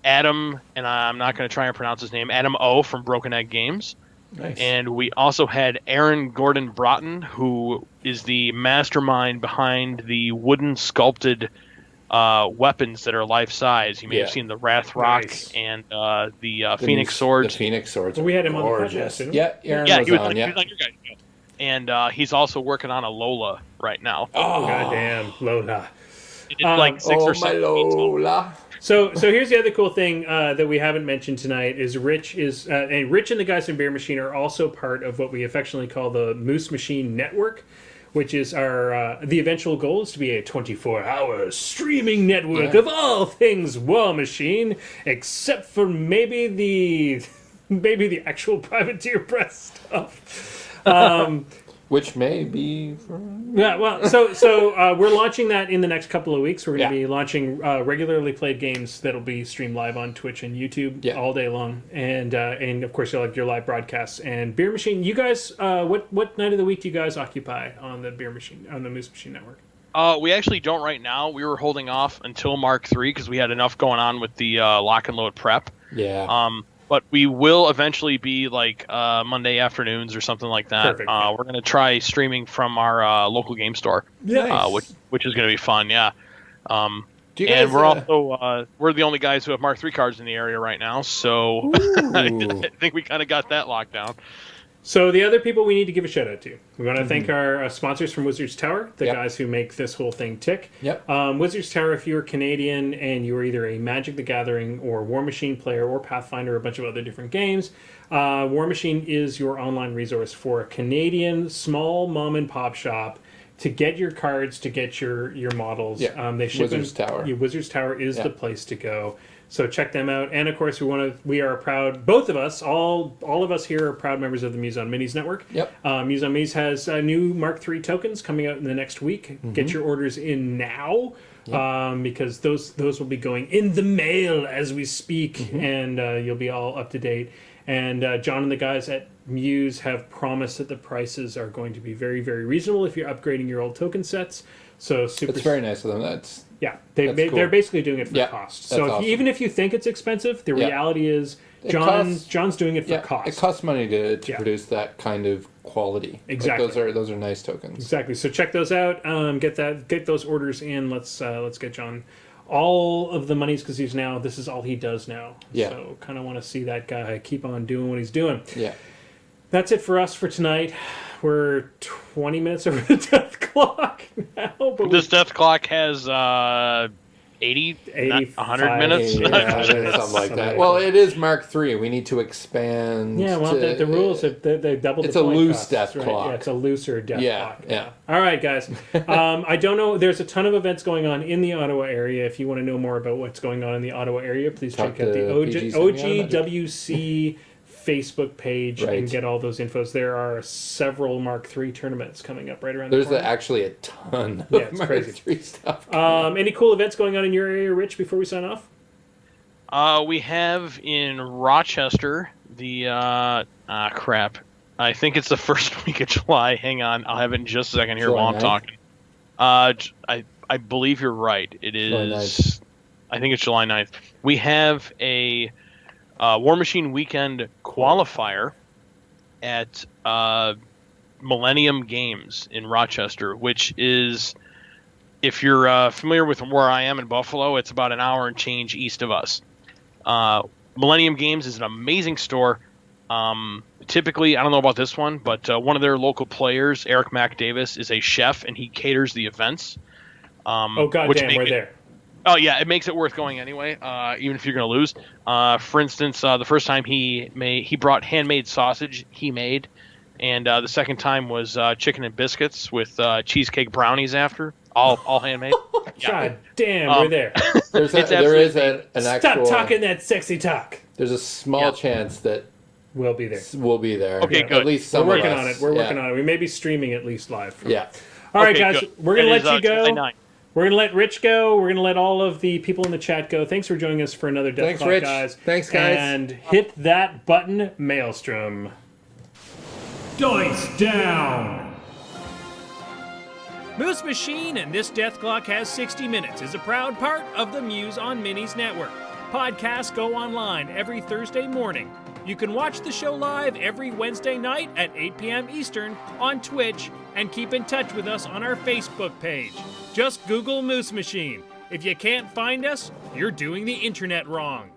Adam, and I'm not going to try and pronounce his name, Adam O from Broken Egg Games. Nice. And we also had Aaron Gordon Broughton, who is the mastermind behind the wooden sculpted weapons that are life-size. You may have seen the Wrath Rock and the Phoenix Swords. The Phoenix Swords. Well, we had him gorgeous. on the podcast, didn't we? Yeah, Aaron Yeah, was he was on, on your guys' show. And he's also working on a Lola right now. Oh, goddamn, Lola. It's like 6 or 7 weeks old. Lola. So here's the other cool thing that we haven't mentioned tonight is Rich and the guys in Beermachine are also part of what we affectionately call the Moosemachine Network, which is our the eventual goal is to be a 24-hour streaming network of all things War Machine, except for maybe the actual Privateer Press stuff. Which may be... Yeah, well, so we're launching that in the next couple of weeks. We're going to be launching regularly played games that'll be streamed live on Twitch and YouTube all day long, and of course you'll have your live broadcasts. And Beermachine, you guys, what night of the week do you guys occupy on the Moosemachine Network? We actually don't right now. We were holding off until Mark III because we had enough going on with the lock and load prep. Yeah. But we will eventually be like Monday afternoons or something like that. Perfect. We're going to try streaming from our local game store, which is going to be fun. Yeah. Do you guys, and we're also we're the only guys who have Mark III cards in the area right now, so I think we kind of got that locked down. So the other people we need to give a shout out to. We want to thank our sponsors from Wizards Tower, the guys who make this whole thing tick. Yep. Wizards Tower, if you're Canadian and you're either a Magic the Gathering or War Machine player or Pathfinder, or a bunch of other different games, War Machine is your online resource for a Canadian small mom and pop shop to get your cards, to get your models. Yeah. They ship Wizards Tower. Wizards Tower is the place to go. So check them out, and of course we are proud. Both of us, all of us here, are proud members of the Muson Minis network. Yep. Muson Minis has new Mark III tokens coming out in the next week. Get your orders in now, because those will be going in the mail as we speak, and you'll be all up to date. And John and the guys at Muse have promised that the prices are going to be very, very reasonable if you're upgrading your old token sets. So It's very nice of them. That's cool. They're basically doing it for cost. So awesome. Even if you think it's expensive, the reality is John's doing it for cost. It costs money to produce that kind of quality. Exactly. Like those are nice tokens. Exactly. So check those out. Get those orders in. Let's get John all of the monies because this is all he does now. Yeah. So kind of want to see that guy keep on doing what he's doing. Yeah. That's it for us for tonight. We're 20 minutes over the death clock now. But this death clock has 80, 85, 100 minutes. Yeah, something like that. Well, it is Mark III. We need to expand. Yeah, well, the rules have they doubled. It's the a point loose costs, death right? clock. Yeah, it's a looser death clock. Yeah. All right, guys. I don't know. There's a ton of events going on in the Ottawa area. If you want to know more about what's going on in the Ottawa area, please check out the OGWC Facebook page and get all those infos. There are several Mark III tournaments coming up right around the corner. There's actually a ton of it's Mark crazy. III stuff. Any cool events going on in your area, Rich, before we sign off? We have in Rochester the crap. I think it's the first week of July. Hang on, I'll have it in just a second here while I'm talking. I believe you're right. It is. I think it's July 9th. We have a War Machine weekend qualifier at Millennium Games in Rochester, which is, if you're familiar with where I am in Buffalo, it's about an hour and change east of us. Millennium Games is an amazing store. Typically, I don't know about this one, but one of their local players, Eric Mac Davis, is a chef, and he caters the events. Oh, goddamn, we're there. Oh, yeah, it makes it worth going anyway, even if you're going to lose. For instance, the first time he brought handmade sausage he made, and the second time was chicken and biscuits with cheesecake brownies after, all handmade. God damn, we're there. There is an actual... Stop talking that sexy talk. There's a small chance that we'll be there. We'll be there. Okay, good. At least some We're of working us. on it. We're working on it. We may be streaming at least live. Yeah. All right, guys. Good. We're going to let you July go. 9th. We're going to let Rich go. We're going to let all of the people in the chat go. Thanks for joining us for another Death Clock, Rich. guys. Thanks, guys. And hit that button, Maelstrom. Dice down! Moosemachine and This Death Clock Has 60 Minutes is a proud part of the Muse on Minis network. Podcasts go online every Thursday morning. You can watch the show live every Wednesday night at 8 p.m. Eastern on Twitch and keep in touch with us on our Facebook page. Just Google Moosemachine. If you can't find us, you're doing the internet wrong.